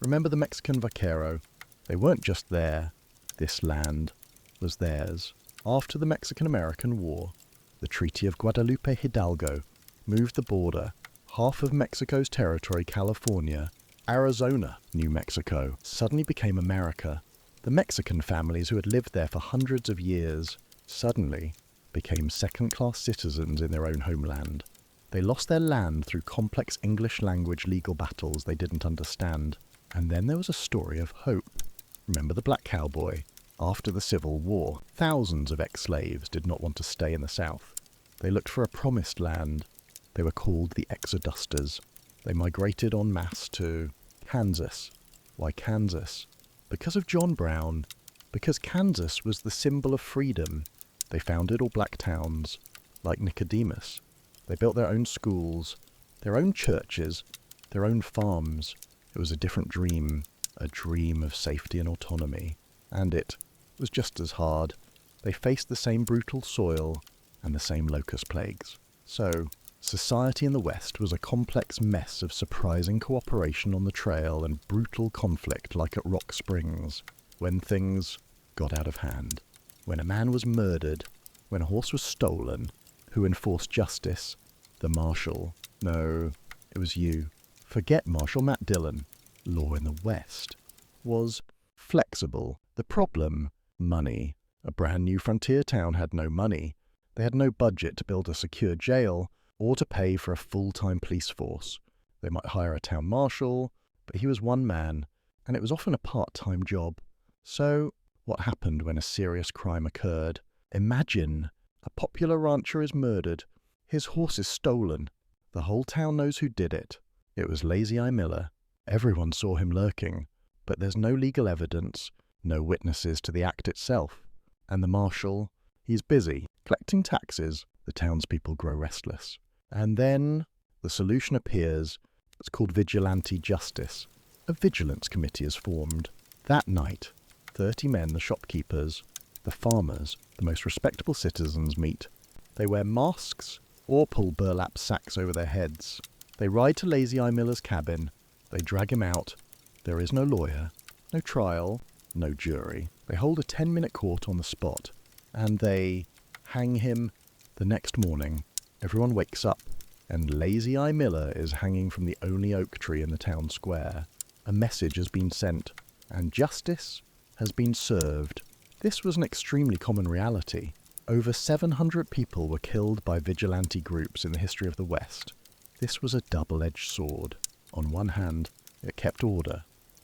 Speaker 1: Remember the Mexican vaquero? They weren't just there. This land was theirs. After the Mexican-American War, the Treaty of Guadalupe Hidalgo moved the border, half of Mexico's territory, California, Arizona, New Mexico, suddenly became America. The Mexican families who had lived there for hundreds of years suddenly became second-class citizens in their own homeland. They lost their land through complex English language legal battles they didn't understand. And then there was a story of hope. Remember the black cowboy? After the Civil War, thousands of ex-slaves did not want to stay in the South. They looked for a promised land. They were called the Exodusters. They migrated en masse to Kansas. Why Kansas? Because of John Brown. Because Kansas was the symbol of freedom. They founded all black towns, like Nicodemus. They built their own schools, their own churches, their own farms. It was a different dream, a dream of safety and autonomy. And it was just as hard. They faced the same brutal soil and the same locust plagues. So, society in the West was a complex mess of surprising cooperation on the trail and brutal conflict like at Rock Springs, when things got out of hand. When a man was murdered, when a horse was stolen, who enforced justice? The marshal. No, it was you. Forget Marshal Matt Dillon. Law in the West was flexible. The problem? Money. A brand new frontier town had no money. They had no budget to build a secure jail or to pay for a full-time police force. They might hire a town marshal, but he was one man, and it was often a part-time job. So, what happened when a serious crime occurred? Imagine A popular rancher is murdered. His horse is stolen. The whole town knows who did it. It was Lazy Eye Miller. Everyone saw him lurking, but there's no legal evidence, no witnesses to the act itself. And the marshal, he's busy collecting taxes. The townspeople grow restless. And then the solution appears. It's called vigilante justice. A vigilance committee is formed. That night, 30 men, the shopkeepers, the farmers, the most respectable citizens meet. They wear masks or pull burlap sacks over their heads. They ride to Lazy Eye Miller's cabin. They drag him out. There is no lawyer, no trial, no jury. They hold a 10-minute court on the spot, and they hang him. The next morning, everyone wakes up, and Lazy Eye Miller is hanging from the only oak tree in the town square. A message has been sent, and justice has been served. This was an extremely common reality. Over 700 people were killed by vigilante groups in the history of the West. This was a double-edged sword. On one hand, it kept order.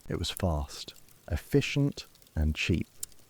Speaker 1: It was fast, efficient, and cheap.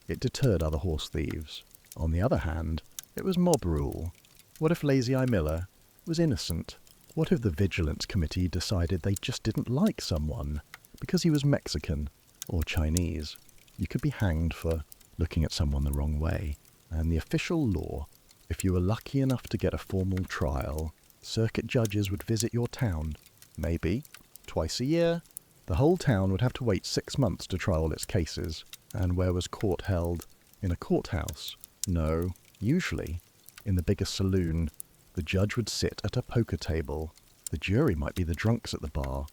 Speaker 1: It deterred other horse thieves. On the other hand, it was mob rule. What if Lazy Eye Miller was innocent? What if the Vigilance Committee decided they just didn't like someone because he was Mexican or Chinese? You could be hanged for looking at someone the wrong way. And the official law, if you were lucky enough to get a formal trial, circuit judges would visit your town, maybe twice a year. The whole town would have to wait 6 months to try all its cases. And where was court held? In a courthouse? No, usually in the biggest saloon. The judge would sit at a poker table. The jury might be the drunks at the bar.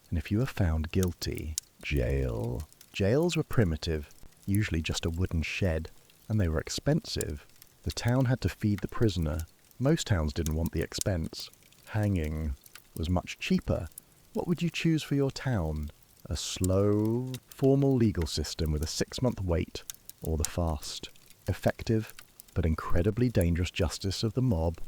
Speaker 1: And if you were found guilty, jail. Jails were primitive, usually just a wooden shed, and they were expensive. The town had to feed the prisoner. Most towns didn't want the expense. Hanging was much cheaper. What would you choose for your town? A slow, formal legal system with a 6-month wait, or the fast, effective, but incredibly dangerous justice of the mob?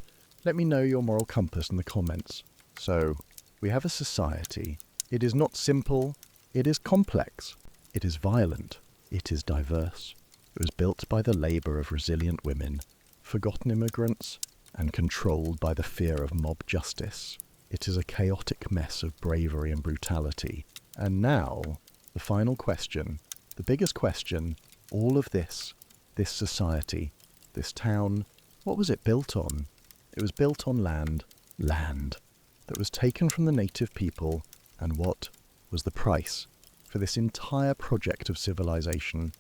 Speaker 1: Let me know your moral compass in the comments. So, we have a society. It is not simple. It is complex. It is violent. It is diverse. It was built by the labour of resilient women, forgotten immigrants, and controlled by the fear of mob justice. It is a chaotic mess of bravery and brutality. And now, the final question, the biggest question, all of this society, this town, what was it built on? It was built on land that was taken from the native people, and what was the price for this entire project of civilization?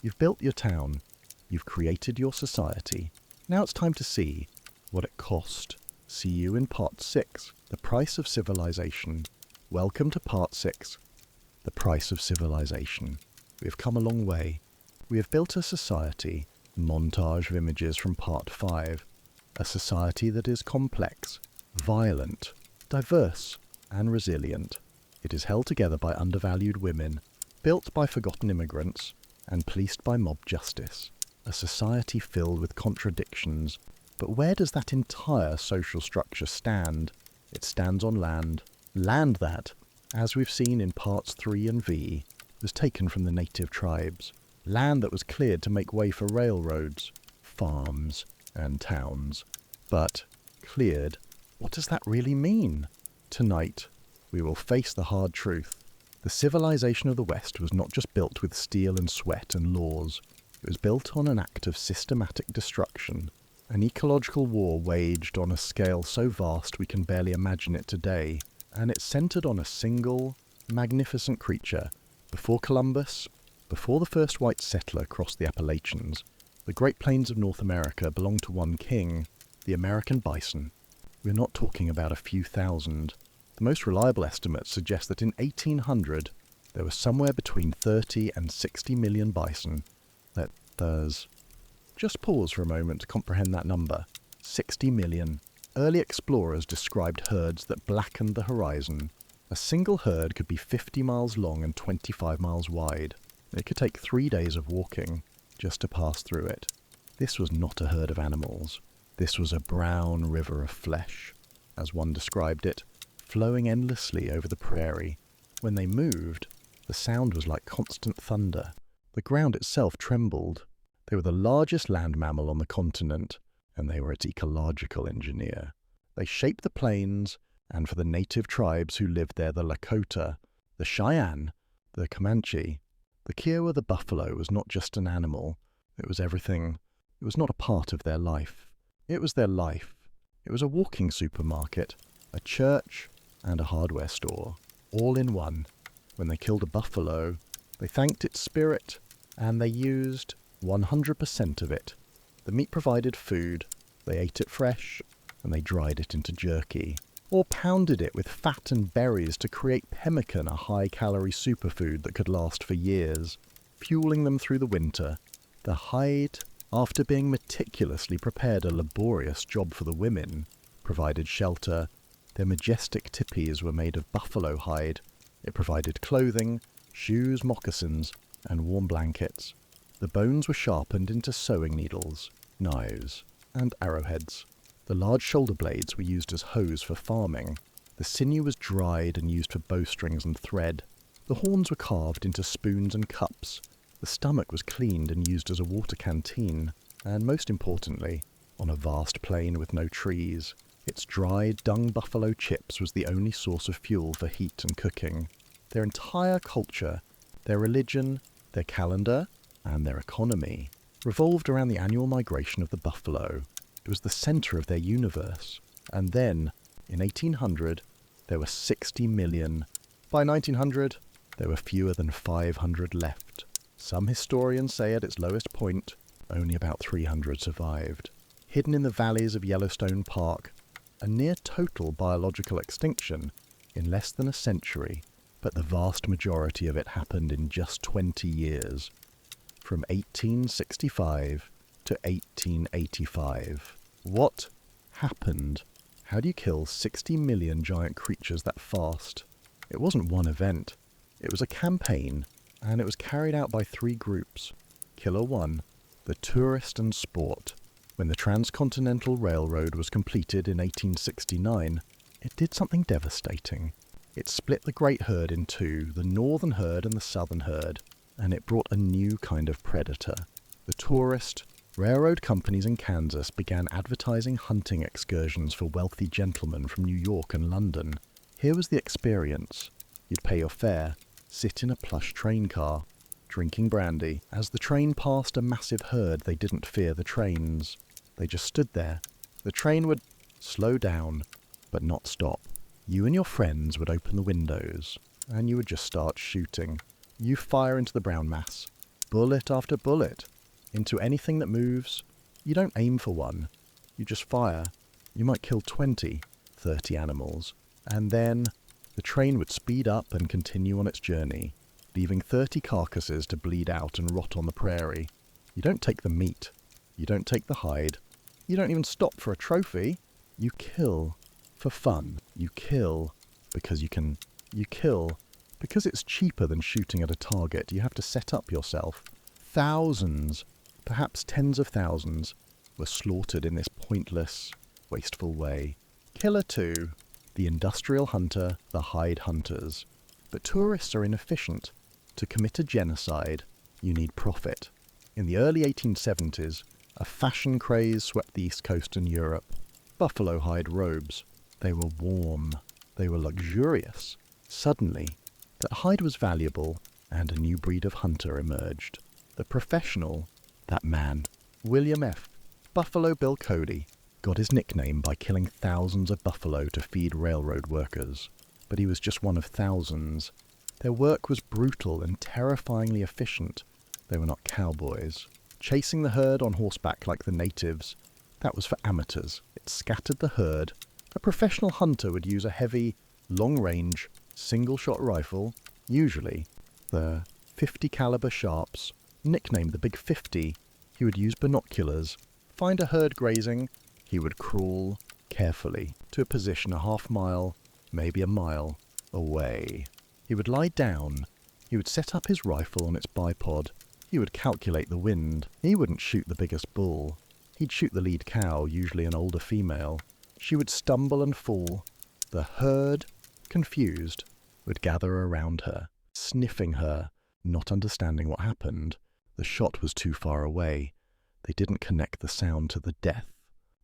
Speaker 1: You've built your town, you've created your society. Now it's time to see what it cost. See you in part 6, the price of civilization. Welcome to part 6, the price of civilization. We have come a long way. We have built a society, montage of images from part 5, a society that is complex, violent, diverse, and resilient. It is held together by undervalued women, built by forgotten immigrants, and policed by mob justice. A society filled with contradictions. But where does that entire social structure stand? It stands on land that, as we've seen in parts 3 and V, was taken from the native tribes. Land that was cleared to make way for railroads, farms, and towns. But cleared, what does that really mean? Tonight, we will face the hard truth. The civilization of the West was not just built with steel and sweat and laws. It was built on an act of systematic destruction, an ecological war waged on a scale so vast we can barely imagine it today, and it centered on a single, magnificent creature. Before Columbus, before the first white settler crossed the Appalachians, the Great Plains of North America belonged to one king, the American bison. We're not talking about a few thousand. The most reliable estimates suggest that in 1800 there were somewhere between 30 and 60 million bison. Let us just pause for a moment to comprehend that number. 60 million. Early explorers described herds that blackened the horizon. A single herd could be 50 miles long and 25 miles wide. It could take 3 days of walking just to pass through it. This was not a herd of animals. This was a brown river of flesh, as one described it, flowing endlessly over the prairie. When they moved, the sound was like constant thunder. The ground itself trembled. They were the largest land mammal on the continent, and they were its ecological engineer. They shaped the plains, and for the native tribes who lived there, the Lakota, the Cheyenne, the Comanche, the Kiowa, the buffalo was not just an animal, it was everything. It was not a part of their life. It was their life. It was a walking supermarket, a church, and a hardware store, all in one. When they killed a buffalo, they thanked its spirit, and they used 100% of it. The meat provided food, they ate it fresh, and they dried it into jerky, or pounded it with fat and berries to create pemmican, a high-calorie superfood that could last for years, fueling them through the winter. The hide, after being meticulously prepared, a laborious job for the women, provided shelter. Their majestic tipis were made of buffalo hide. It provided clothing, shoes, moccasins, and warm blankets. The bones were sharpened into sewing needles, knives, and arrowheads. The large shoulder blades were used as hoes for farming. The sinew was dried and used for bowstrings and thread. The horns were carved into spoons and cups. The stomach was cleaned and used as a water canteen. And most importantly, on a vast plain with no trees, its dried dung buffalo chips was the only source of fuel for heat and cooking. Their entire culture, their religion, their calendar, and their economy revolved around the annual migration of the buffalo. It was the center of their universe. And then, in 1800, there were 60 million. By 1900, there were fewer than 500 left. Some historians say at its lowest point, only about 300 survived. Hidden in the valleys of Yellowstone Park, a near-total biological extinction in less than a century, but the vast majority of it happened in just 20 years, from 1865 to 1885. What happened? How do you kill 60 million giant creatures that fast? It wasn't one event. It was a campaign, and it was carried out by 3 groups. Killer 1, the tourist and sport. When the Transcontinental Railroad was completed in 1869, it did something devastating. It split the great herd in two, the northern herd and the southern herd, and it brought a new kind of predator. The tourist. Railroad companies in Kansas began advertising hunting excursions for wealthy gentlemen from New York and London. Here was the experience. You'd pay your fare, sit in a plush train car, drinking brandy. As the train passed a massive herd, they didn't fear the trains. They just stood there. The train would slow down, but not stop. You and your friends would open the windows, and you would just start shooting. You fire into the brown mass, bullet after bullet, into anything that moves. You don't aim for one. You just fire. You might kill 20, 30 animals, and then the train would speed up and continue on its journey, leaving 30 carcasses to bleed out and rot on the prairie. You don't take the meat. You don't take the hide. You don't even stop for a trophy. You kill for fun. You kill because you can. You kill because it's cheaper than shooting at a target. You have to set up yourself. Thousands, perhaps tens of thousands, were slaughtered in this pointless, wasteful way. Killer 2, the industrial hunter, the hide hunters. But tourists are inefficient. To commit a genocide, you need profit. In the early 1870s, a fashion craze swept the East Coast and Europe. Buffalo hide robes. They were warm. They were luxurious. Suddenly, that hide was valuable, and a new breed of hunter emerged. The professional, that man, William F. Buffalo Bill Cody, got his nickname by killing thousands of buffalo to feed railroad workers. But he was just one of thousands. Their work was brutal and terrifyingly efficient. They were not cowboys. Chasing the herd on horseback like the natives, that was for amateurs. It scattered the herd. A professional hunter would use a heavy, long-range, single-shot rifle, usually the .50 caliber Sharps, nicknamed the Big 50. He would use binoculars. Find a herd grazing, he would crawl carefully to a position a half-mile, maybe a mile, away. He would lie down. He would set up his rifle on its bipod. He would calculate the wind. He wouldn't shoot the biggest bull. He'd shoot the lead cow, usually an older female. She would stumble and fall. The herd, confused, would gather around her, sniffing her, not understanding what happened. The shot was too far away. They didn't connect the sound to the death.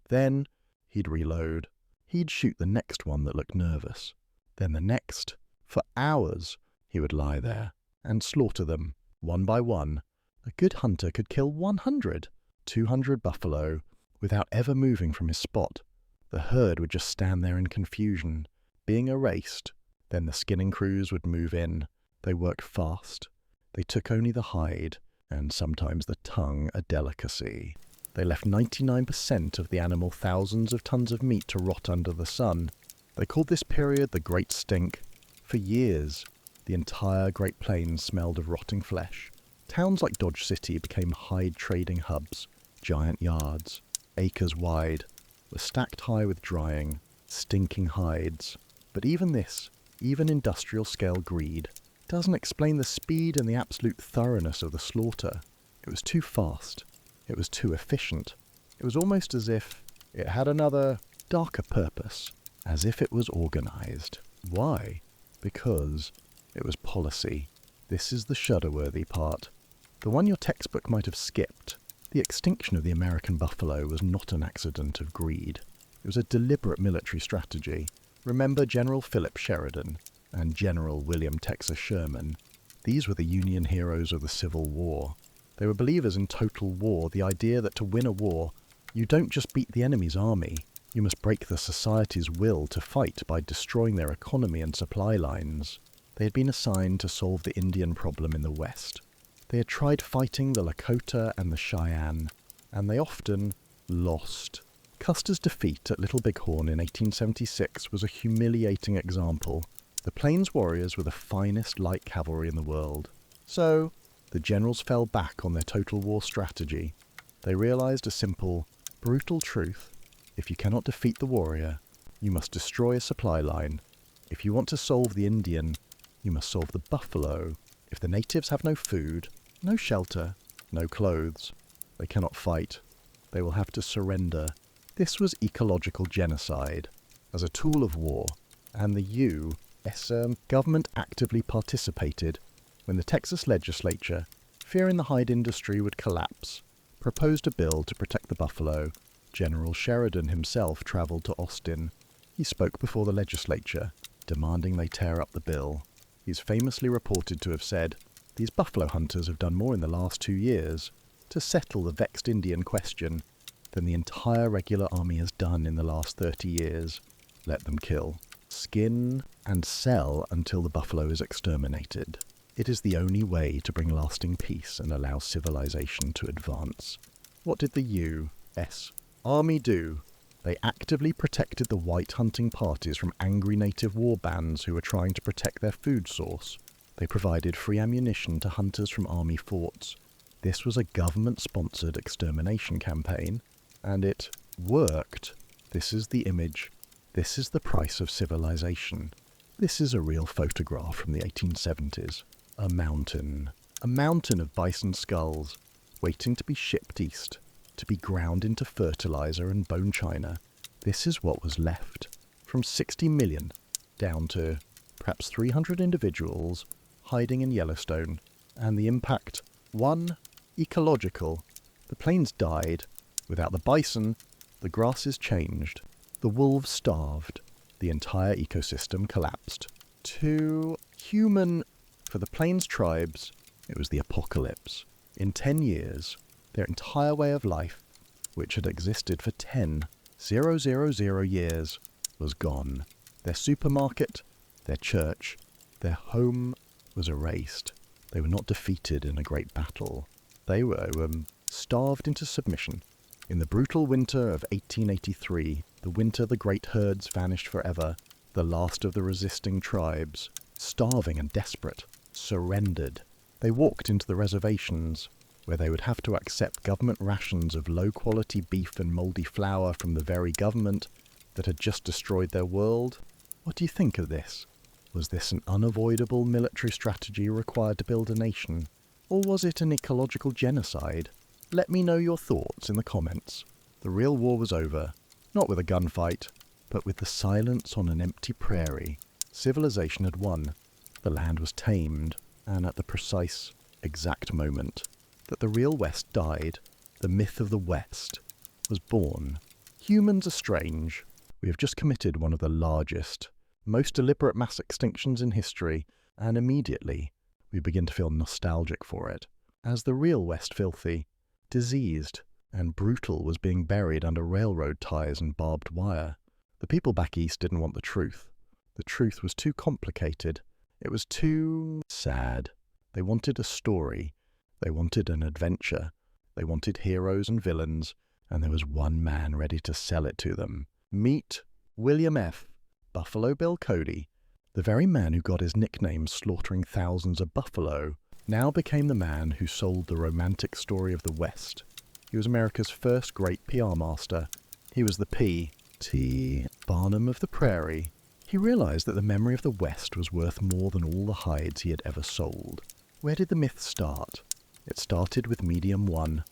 Speaker 1: Then he'd reload. He'd shoot the next one that looked nervous. Then the next. For hours, he would lie there and slaughter them, one by one. A good hunter could kill 100, 200 buffalo without ever moving from his spot. The herd would just stand there in confusion, being erased. Then the skinning crews would move in. They worked fast. They took only the hide, and sometimes the tongue, a delicacy. They left 99% of the animal thousands of tons of meat to rot under the sun. They called this period the Great Stink. For years, the entire Great Plains smelled of rotting flesh. Towns like Dodge City became hide trading hubs. Giant yards, acres wide, were stacked high with drying, stinking hides. But even this, even industrial-scale greed, doesn't explain the speed and the absolute thoroughness of the slaughter. It was too fast. It was too efficient. It was almost as if it had another, darker purpose, as if it was organized. Why? Because it was policy. This is the shudder-worthy part. The one your textbook might have skipped. The extinction of the American buffalo was not an accident of greed. It was a deliberate military strategy. Remember General Philip Sheridan and General William Texas Sherman. These were the Union heroes of the Civil War. They were believers in total war, the idea that to win a war, you don't just beat the enemy's army, you must break the society's will to fight by destroying their economy and supply lines. They had been assigned to solve the Indian problem in the West. They had tried fighting the Lakota and the Cheyenne, and they often lost. Custer's defeat at Little Bighorn in 1876 was a humiliating example. The Plains warriors were the finest light cavalry in the world. So, the generals fell back on their total war strategy. They realized a simple, brutal truth. If you cannot defeat the warrior, you must destroy a supply line. If you want to solve the Indian, you must solve the buffalo. If the natives have no food, no shelter, no clothes, they cannot fight. They will have to surrender. This was ecological genocide as a tool of war, and the U.S. government actively participated when the Texas legislature, fearing the hide industry would collapse, proposed a bill to protect the buffalo. General Sheridan himself traveled to Austin. He spoke before the legislature, demanding they tear up the bill. He's famously reported to have said, "These buffalo hunters have done more in the last 2 years to settle the vexed Indian question than the entire regular army has done in the last 30 years. Let them kill, skin, and sell until the buffalo is exterminated. It is the only way to bring lasting peace and allow civilization to advance." What did the U.S. Army do? They actively protected the white hunting parties from angry native war bands who were trying to protect their food source. They provided free ammunition to hunters from army forts. This was a government-sponsored extermination campaign, and it worked. This is the image. This is the price of civilization. This is a real photograph from the 1870s. A mountain of bison skulls, waiting to be shipped east, to be ground into fertilizer and bone china. This is what was left. From 60 million down to perhaps 300 individuals hiding in Yellowstone. And the impact, one, ecological. The plains died. Without the bison, the grasses changed. The wolves starved. The entire ecosystem collapsed. Two, human. For the plains tribes, it was the apocalypse. In 10 years, their entire way of life, which had existed for 10,000 years, was gone. Their supermarket, their church, their home was erased. They were not defeated in a great battle. They were starved into submission. In the brutal winter of 1883, the winter the great herds vanished forever, the last of the resisting tribes, starving and desperate, surrendered. They walked into the reservations, where they would have to accept government rations of low-quality beef and mouldy flour from the very government that had just destroyed their world. What do you think of this? Was this an unavoidable military strategy required to build a nation? Or was it an ecological genocide? Let me know your thoughts in the comments. The real war was over, not with a gunfight, but with the silence on an empty prairie. Civilization had won. The land was tamed, and at the precise, exact moment that the real West died, the myth of the West was born. Humans are strange. We have just committed one of the largest, most deliberate mass extinctions in history, and immediately we begin to feel nostalgic for it, as the real West filthy, diseased, and brutal was being buried under railroad ties and barbed wire. The people back east didn't want the truth. The truth was too complicated. It was too sad. They wanted a story. They wanted an adventure. They wanted heroes and villains, and there was one man ready to sell it to them. Meet William F. Buffalo Bill Cody. The very man who got his nickname slaughtering thousands of buffalo now became the man who sold the romantic story of the West. He was America's first great PR master. He was the P.T. Barnum of the Prairie. He realized that the memory of the West was worth more than all the hides he had ever sold. Where did the myth start? It started with Medium 1,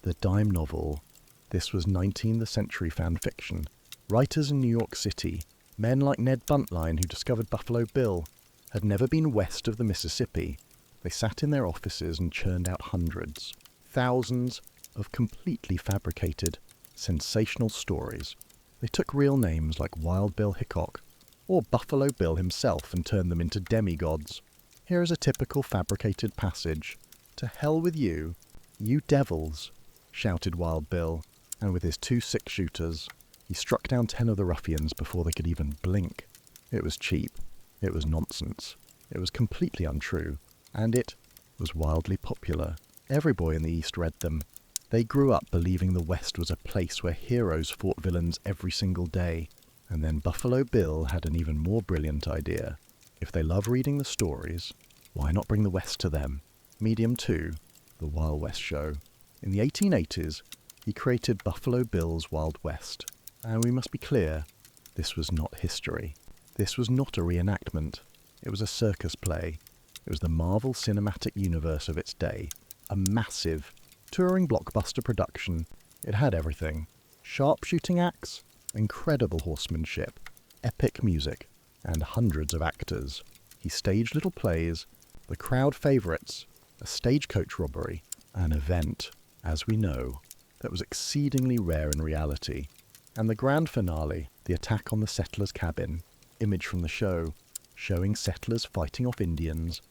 Speaker 1: the dime novel. This was 19th century fan fiction. Writers in New York City, men like Ned Buntline, who discovered Buffalo Bill, had never been west of the Mississippi. They sat in their offices and churned out hundreds, thousands of completely fabricated, sensational stories. They took real names like Wild Bill Hickok or Buffalo Bill himself and turned them into demigods. Here is a typical fabricated passage. "To hell with you, you devils," shouted Wild Bill, and with his 2 six-shooters, he struck down 10 of the ruffians before they could even blink. It was cheap. It was nonsense. It was completely untrue. And it was wildly popular. Every boy in the East read them. They grew up believing the West was a place where heroes fought villains every single day. And then Buffalo Bill had an even more brilliant idea. If they love reading the stories, why not bring the West to them? Medium 2, the Wild West show. In the 1880s, he created Buffalo Bill's Wild West. And we must be clear, this was not history. This was not a reenactment. It was a circus play. It was the Marvel Cinematic Universe of its day. A massive, touring blockbuster production. It had everything. Sharpshooting acts, incredible horsemanship, epic music, and hundreds of actors. He staged little plays, the crowd favourites, a stagecoach robbery, an event, as we know, that was exceedingly rare in reality. And the grand finale, the attack on the settlers' cabin, image from the show, showing settlers fighting off Indians.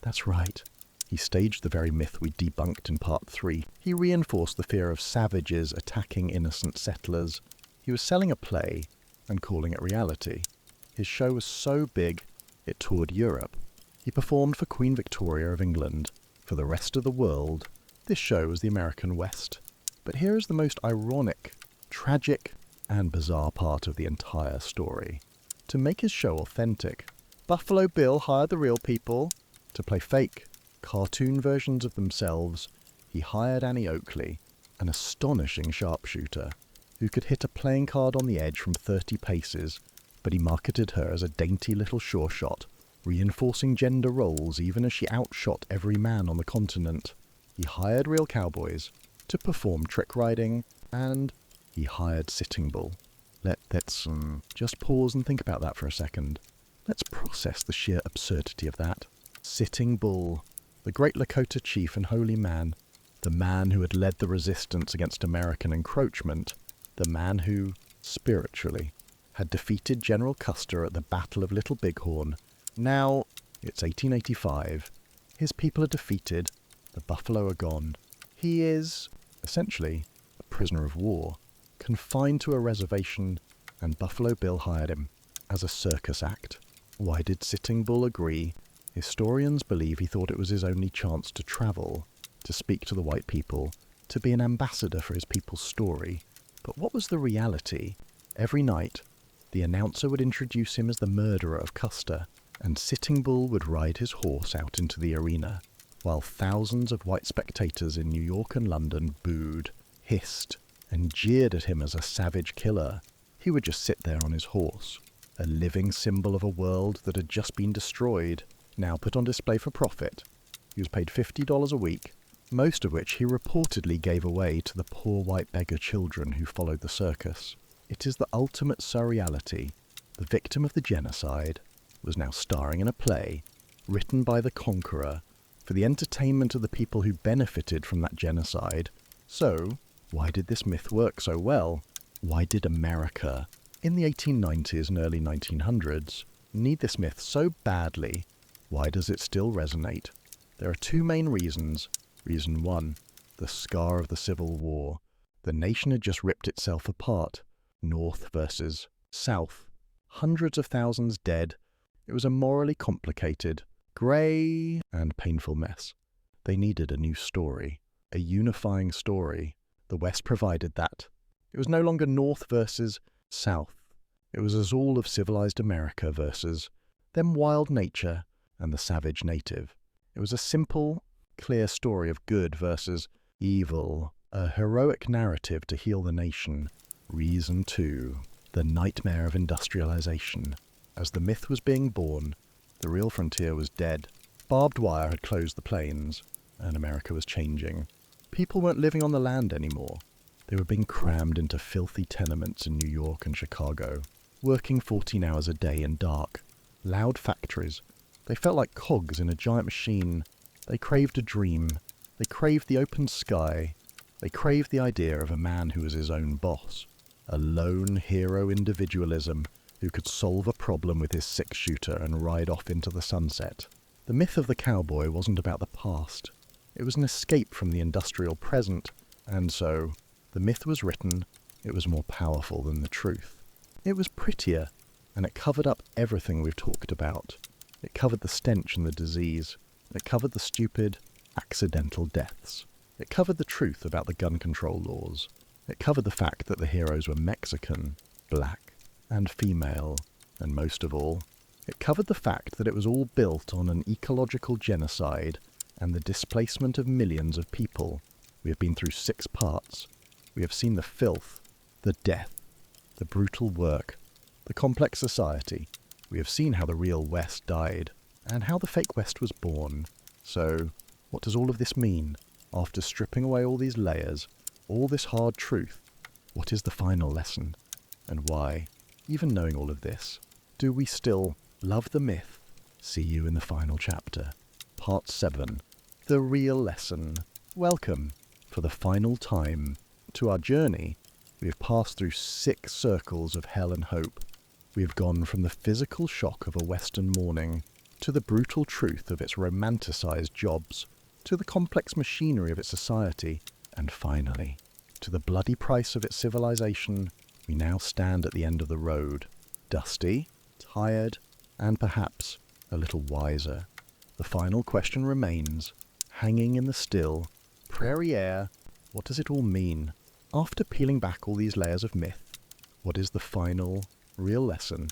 Speaker 1: That's right. He staged the very myth we debunked in part 3. He reinforced the fear of savages attacking innocent settlers. He was selling a play and calling it reality. His show was so big, it toured Europe. He performed for Queen Victoria of England. For the rest of the world, this show was the American West. But here is the most ironic, tragic, and bizarre part of the entire story. To make his show authentic, Buffalo Bill hired the real people to play fake, cartoon versions of themselves. He hired Annie Oakley, an astonishing sharpshooter, who could hit a playing card on the edge from 30 paces, but he marketed her as a dainty little sure shot, reinforcing gender roles even as she outshot every man on the continent. He hired real cowboys to perform trick riding, and he hired Sitting Bull. Let's just pause and think about that for a second. Let's process the sheer absurdity of that. Sitting Bull, the great Lakota chief and holy man, the man who had led the resistance against American encroachment, the man who, spiritually, had defeated General Custer at the Battle of Little Bighorn. Now, it's 1885. His people are defeated. The buffalo are gone. He is, essentially, a prisoner of war, confined to a reservation, and Buffalo Bill hired him as a circus act. Why did Sitting Bull agree? Historians believe he thought it was his only chance to travel, to speak to the white people, to be an ambassador for his people's story. But what was the reality? Every night, the announcer would introduce him as the murderer of Custer, and Sitting Bull would ride his horse out into the arena, while thousands of white spectators in New York and London booed, hissed, and jeered at him as a savage killer. He would just sit there on his horse, a living symbol of a world that had just been destroyed, now put on display for profit. He was paid $50 a week, most of which he reportedly gave away to the poor white beggar children who followed the circus. It is the ultimate surreality. The victim of the genocide was now starring in a play, written by the conqueror, for the entertainment of the people who benefited from that genocide. So, why did this myth work so well? Why did America, in the 1890s and early 1900s, need this myth so badly? Why does it still resonate? There are two main reasons. Reason one, the scar of the Civil War. The nation had just ripped itself apart. North versus South. Hundreds of thousands dead. It was a morally complicated, grey and painful mess. They needed a new story, a unifying story. The West provided that. It was no longer North versus South. It was as all of civilized America versus them wild nature and the savage native. It was a simple, clear story of good versus evil, a heroic narrative to heal the nation. Reason 2, the nightmare of industrialization. As the myth was being born, the real frontier was dead. Barbed wire had closed the plains, and America was changing. People weren't living on the land anymore. They were being crammed into filthy tenements in New York and Chicago, working 14 hours a day in dark, loud factories. They felt like cogs in a giant machine. They craved a dream. They craved the open sky. They craved the idea of a man who was his own boss. A lone hero individualism who could solve a problem with his six-shooter and ride off into the sunset. The myth of the cowboy wasn't about the past. It was an escape from the industrial present, and so the myth was written. It was more powerful than the truth. It was prettier, and it covered up everything we've talked about. It covered the stench and the disease. It covered the stupid, accidental deaths. It covered the truth about the gun control laws. It covered the fact that the heroes were Mexican, black, and female, and most of all, it covered the fact that it was all built on an ecological genocide and the displacement of millions of people. We have been through 6 parts. We have seen the filth, the death, the brutal work, the complex society. We have seen how the real West died, and how the fake West was born. So, what does all of this mean? After stripping away all these layers, all this hard truth, what is the final lesson? And why, even knowing all of this, do we still love the myth? See you in the final chapter. Part 7. The real lesson. Welcome, for the final time, to our journey. We have passed through 6 circles of hell and hope. We have gone from the physical shock of a Western morning, to the brutal truth of its romanticized jobs, to the complex machinery of its society, and finally, to the bloody price of its civilization. We now stand at the end of the road, dusty, tired, and perhaps a little wiser. The final question remains, hanging in the still, prairie air. What does it all mean? After peeling back all these layers of myth, what is the final, real lesson?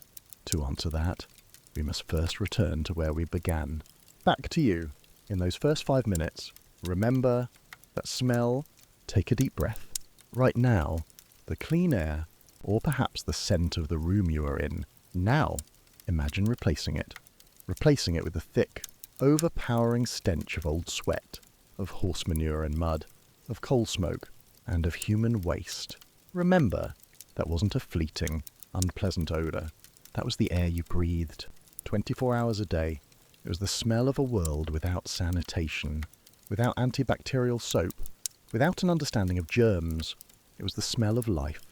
Speaker 1: To answer that, we must first return to where we began. Back to you. In those first 5 minutes, remember that smell. Take a deep breath. Right now, the clean air, or perhaps the scent of the room you are in. Now, imagine replacing it. Replacing it with the thick, overpowering stench of old sweat, of horse manure and mud, of coal smoke, and of human waste. Remember, that wasn't a fleeting, unpleasant odour. That was the air you breathed, 24 hours a day. It was the smell of a world without sanitation, without antibacterial soap, without an understanding of germs. It was the smell of life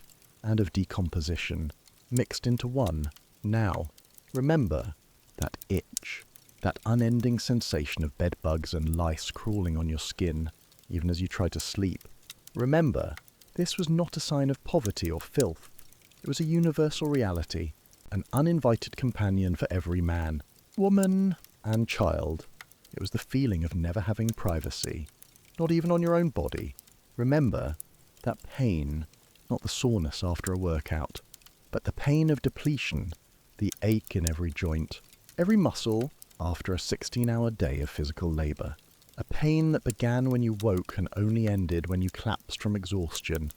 Speaker 1: and of decomposition, mixed into one. Now, remember that itch, that unending sensation of bed bugs and lice crawling on your skin, even as you try to sleep. Remember, this was not a sign of poverty or filth. It was a universal reality, an uninvited companion for every man, woman, and child. It was the feeling of never having privacy, not even on your own body. Remember that pain, not the soreness after a workout, but the pain of depletion, the ache in every joint, every muscle after a 16-hour day of physical labour. A pain that began when you woke and only ended when you collapsed from exhaustion.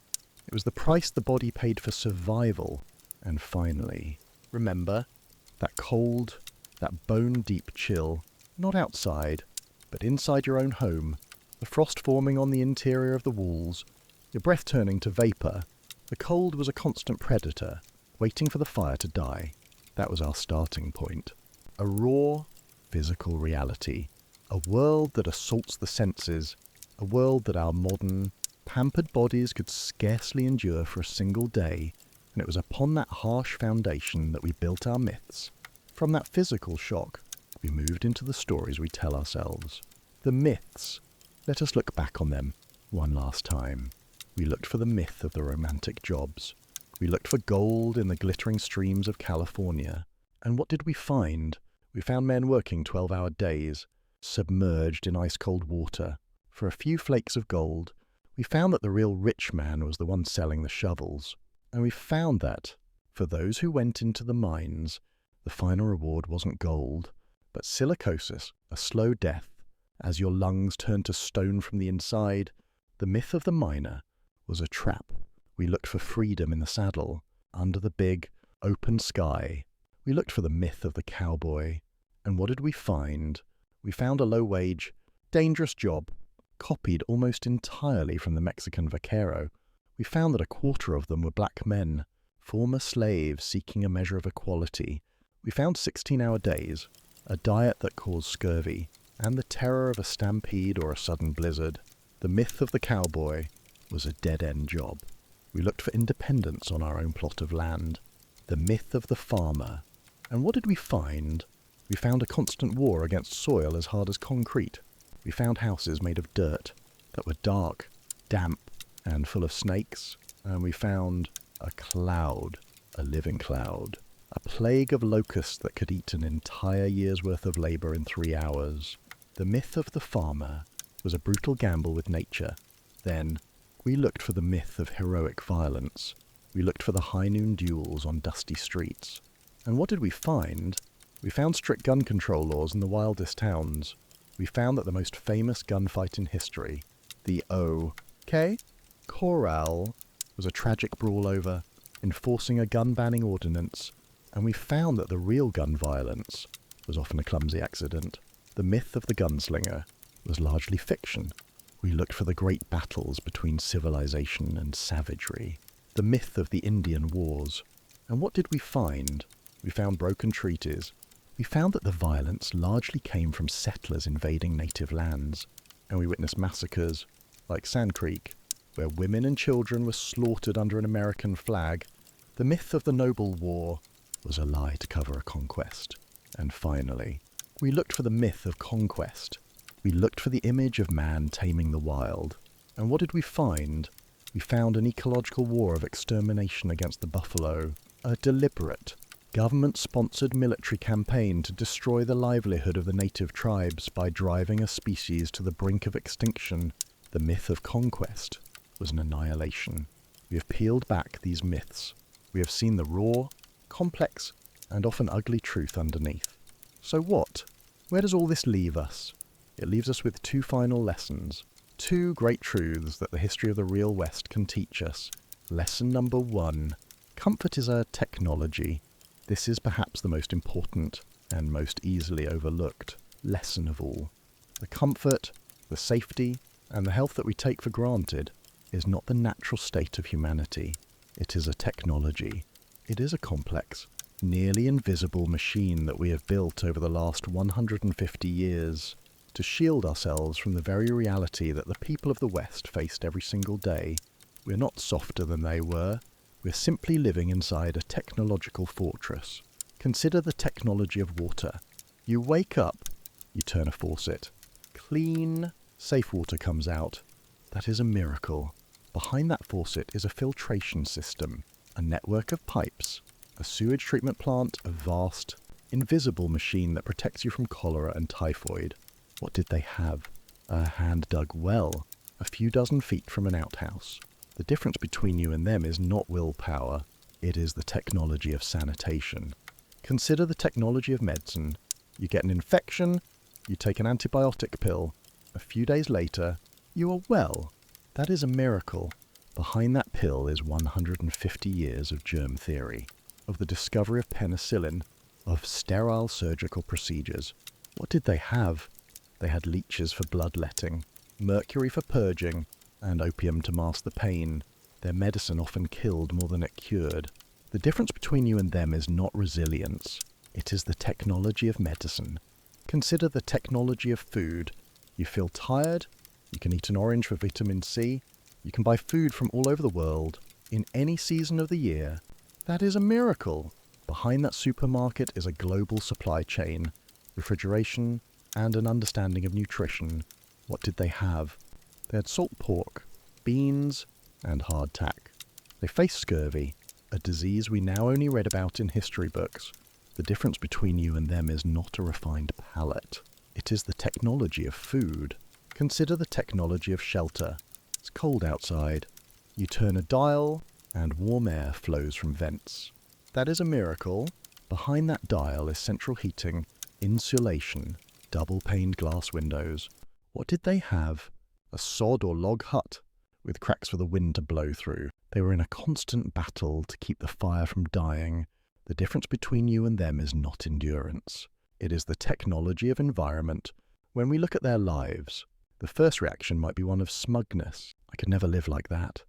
Speaker 1: It was the price the body paid for survival. And finally, remember that cold, that bone-deep chill, not outside, but inside your own home, the frost forming on the interior of the walls, your breath turning to vapour. The cold was a constant predator, waiting for the fire to die. That was our starting point. A raw, physical reality. A world that assaults the senses. A world that our modern, Pampered bodies could scarcely endure for a single day, and it was upon that harsh foundation that we built our myths. From that physical shock, we moved into the stories we tell ourselves. The myths. Let us look back on them one last time. We looked for the myth of the romantic jobs. We looked for gold in the glittering streams of California. And what did we find? We found men working 12-hour days, submerged in ice-cold water. For a few flakes of gold, we found that the real rich man was the one selling the shovels. And we found that, for those who went into the mines, the final reward wasn't gold, but silicosis, a slow death. As your lungs turned to stone from the inside, the myth of the miner was a trap. We looked for freedom in the saddle, under the big, open sky. We looked for the myth of the cowboy. And what did we find? We found a low-wage, dangerous job, copied almost entirely from the Mexican vaquero. We found that a quarter of them were black men, former slaves seeking a measure of equality. We found 16-hour days, a diet that caused scurvy, and the terror of a stampede or a sudden blizzard. The myth of the cowboy was a dead-end job. We looked for independence on our own plot of land. The myth of the farmer. And what did we find? We found a constant war against soil as hard as concrete. We found houses made of dirt that were dark, damp, and full of snakes. And we found a cloud, a living cloud. A plague of locusts that could eat an entire year's worth of labour in 3 hours. The myth of the farmer was a brutal gamble with nature. Then, we looked for the myth of heroic violence. We looked for the high noon duels on dusty streets. And what did we find? We found strict gun control laws in the wildest towns. We found that the most famous gunfight in history, the O.K. Corral, was a tragic brawl over enforcing a gun-banning ordinance. And we found that the real gun violence was often a clumsy accident. The myth of the gunslinger was largely fiction. We looked for the great battles between civilization and savagery. The myth of the Indian wars. And what did we find? We found broken treaties. We found that the violence largely came from settlers invading native lands. And we witnessed massacres, like Sand Creek, where women and children were slaughtered under an American flag. The myth of the noble war was a lie to cover a conquest. And finally, we looked for the myth of conquest. We looked for the image of man taming the wild. And what did we find? We found an ecological war of extermination against the buffalo, a deliberate, government-sponsored military campaign to destroy the livelihood of the native tribes by driving a species to the brink of extinction. The myth of conquest was an annihilation. We have peeled back these myths. We have seen the raw, complex, and often ugly truth underneath. So what? Where does all this leave us? It leaves us with 2 final lessons. 2 great truths that the history of the real West can teach us. Lesson number 1. Comfort is a technology. This is perhaps the most important and most easily overlooked lesson of all. The comfort, the safety, and the health that we take for granted is not the natural state of humanity. It is a technology. It is a complex, nearly invisible machine that we have built over the last 150 years to shield ourselves from the very reality that the people of the West faced every single day. We're not softer than they were. We're simply living inside a technological fortress. Consider the technology of water. You wake up, you turn a faucet. Clean, safe water comes out. That is a miracle. Behind that faucet is a filtration system, a network of pipes, a sewage treatment plant, a vast, invisible machine that protects you from cholera and typhoid. What did they have? A hand-dug well, a few dozen feet from an outhouse. The difference between you and them is not willpower. It is the technology of sanitation. Consider the technology of medicine. You get an infection, you take an antibiotic pill. A few days later, you are well. That is a miracle. Behind that pill is 150 years of germ theory, of the discovery of penicillin, of sterile surgical procedures. What did they have? They had leeches for bloodletting, mercury for purging, and opium to mask the pain. Their medicine often killed more than it cured. The difference between you and them is not resilience. It is the technology of medicine. Consider the technology of food. You feel tired? You can eat an orange for vitamin C. You can buy food from all over the world, in any season of the year. That is a miracle. Behind that supermarket is a global supply chain, refrigeration, and an understanding of nutrition. What did they have? They had salt pork, beans, and hardtack. They faced scurvy, a disease we now only read about in history books. The difference between you and them is not a refined palate. It is the technology of food. Consider the technology of shelter. It's cold outside. You turn a dial, and warm air flows from vents. That is a miracle. Behind that dial is central heating, insulation, double-paned glass windows. What did they have? A sod or log hut, with cracks for the wind to blow through. They were in a constant battle to keep the fire from dying. The difference between you and them is not endurance. It is the technology of environment. When we look at their lives, the first reaction might be one of smugness. I could never live like that.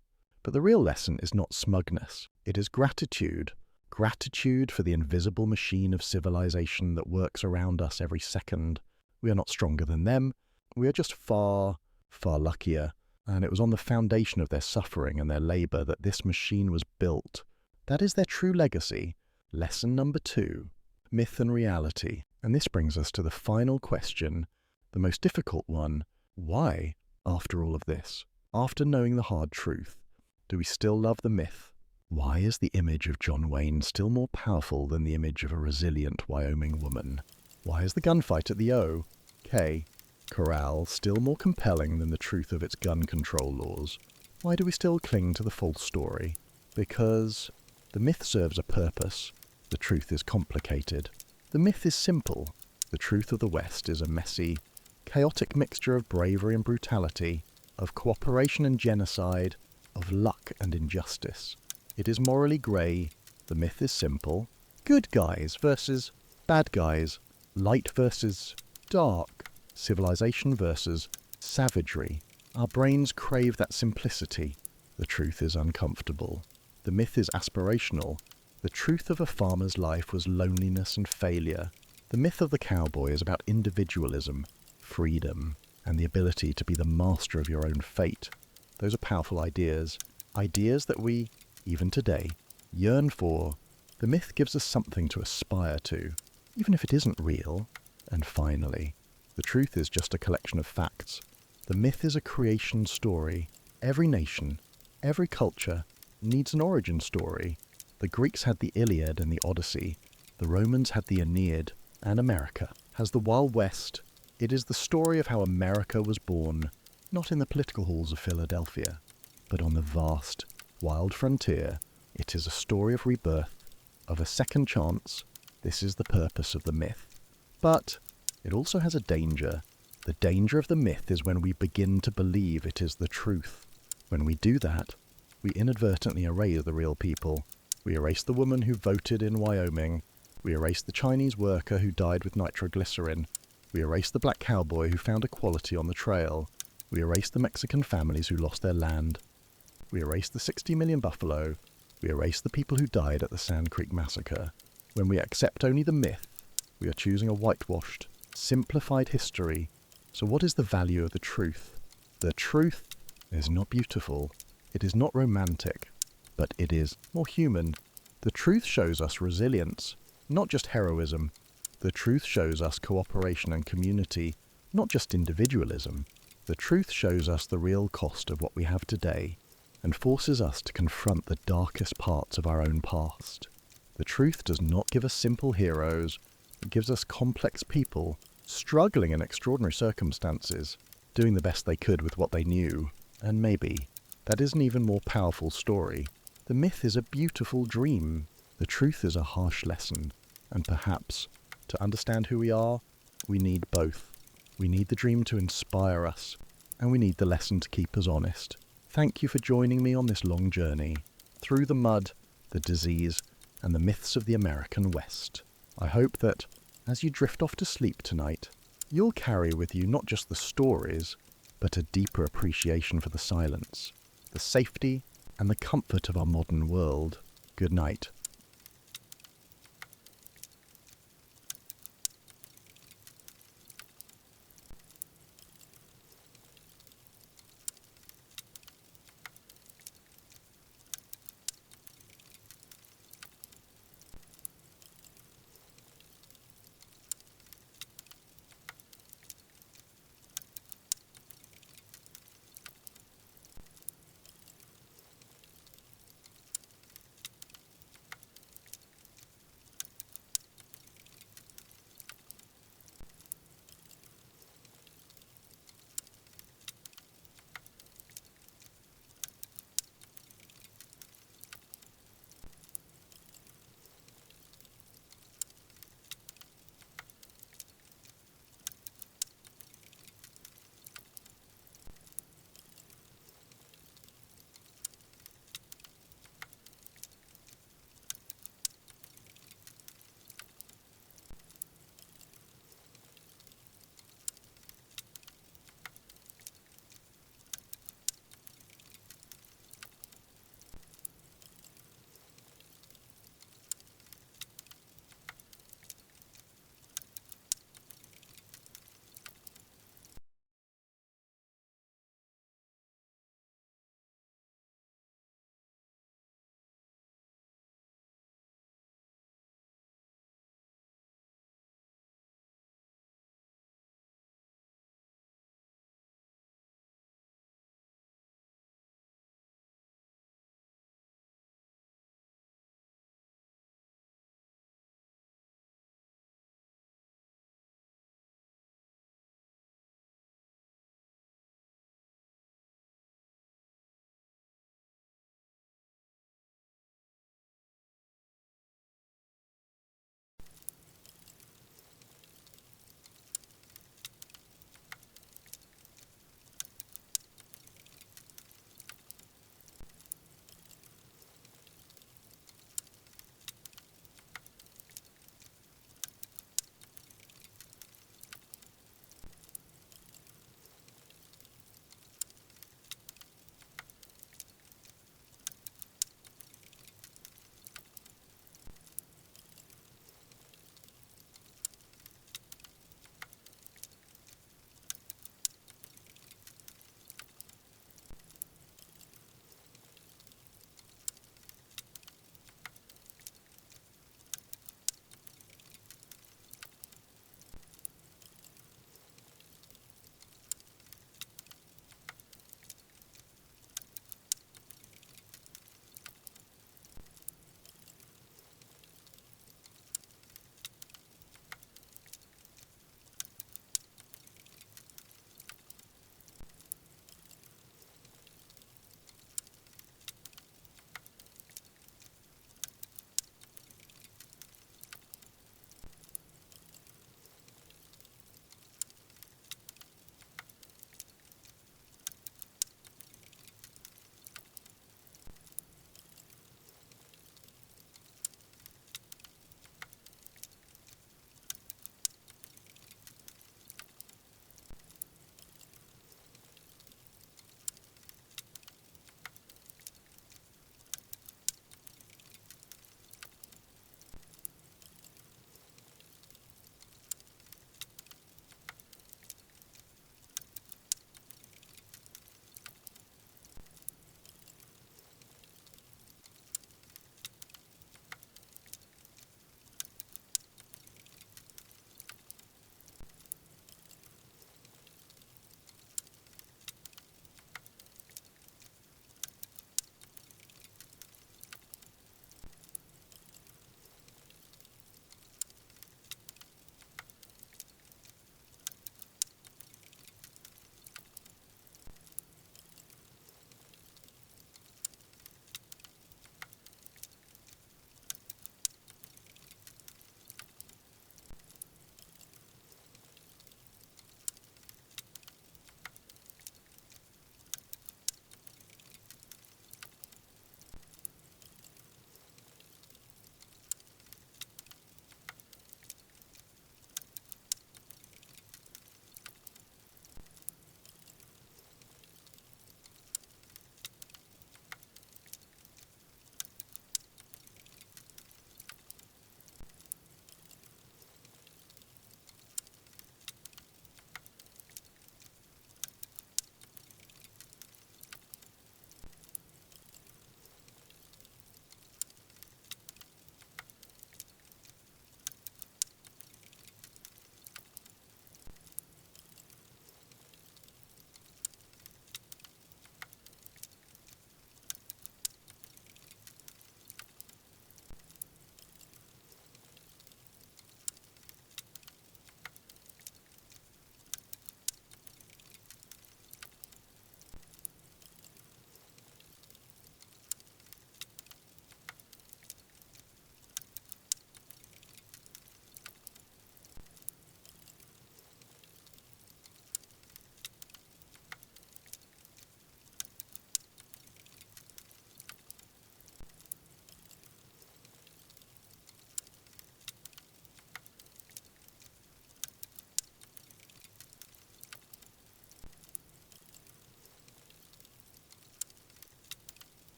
Speaker 1: But the real lesson is not smugness. It is gratitude. Gratitude for the invisible machine of civilization that works around us every second. We are not stronger than them. We are just far, far luckier. And it was on the foundation of their suffering and their labor that this machine was built. That is their true legacy. Lesson number 2, myth and reality. And this brings us to the final question, the most difficult one. Why, after all of this, after knowing the hard truth, do we still love the myth? Why is the image of John Wayne still more powerful than the image of a resilient Wyoming woman? Why is the gunfight at the O.K. Corral still more compelling than the truth of its gun control laws? Why do we still cling to the false story? Because the myth serves a purpose. The truth is complicated. The myth is simple. The truth of the West is a messy, chaotic mixture of bravery and brutality, of cooperation and genocide, of luck and injustice. It is morally grey. The myth is simple. Good guys versus bad guys. Light versus dark. Civilization versus savagery. Our brains crave that simplicity. The truth is uncomfortable. The myth is aspirational. The truth of a farmer's life was loneliness and failure. The myth of the cowboy is about individualism, freedom, and the ability to be the master of your own fate. Those are powerful ideas. Ideas that we, even today, yearn for. The myth gives us something to aspire to, even if it isn't real. And finally, the truth is just a collection of facts. The myth is a creation story. Every nation, every culture, needs an origin story. The Greeks had the Iliad and the Odyssey. The Romans had the Aeneid. And America has the Wild West. It is the story of how America was born, not in the political halls of Philadelphia, but on the vast, wild frontier. It is a story of rebirth, of a second chance. This is the purpose of the myth. But it also has a danger. The danger of the myth is when we begin to believe it is the truth. When we do that, we inadvertently erase the real people. We erase the woman who voted in Wyoming. We erase the Chinese worker who died with nitroglycerin. We erase the black cowboy who found equality on the trail. We erase the Mexican families who lost their land. We erase the 60 million buffalo. We erase the people who died at the Sand Creek Massacre. When we accept only the myth, we are choosing a whitewashed, simplified history. So what is the value of the truth? The truth is not beautiful. It is not romantic, but it is more human. The truth shows us resilience, not just heroism. The truth shows us cooperation and community, not just individualism. The truth shows us the real cost of what we have today and forces us to confront the darkest parts of our own past. The truth does not give us simple heroes. It gives us complex people, struggling in extraordinary circumstances, doing the best they could with what they knew. And maybe that is an even more powerful story. The myth is a beautiful dream. The truth is a harsh lesson. And perhaps, to understand who we are, we need both. We need the dream to inspire us, and we need the lesson to keep us honest. Thank you for joining me on this long journey, through the mud, the disease, and the myths of the American West. I hope that, as you drift off to sleep tonight, you'll carry with you not just the stories, but a deeper appreciation for the silence, the safety, and the comfort of our modern world. Good night.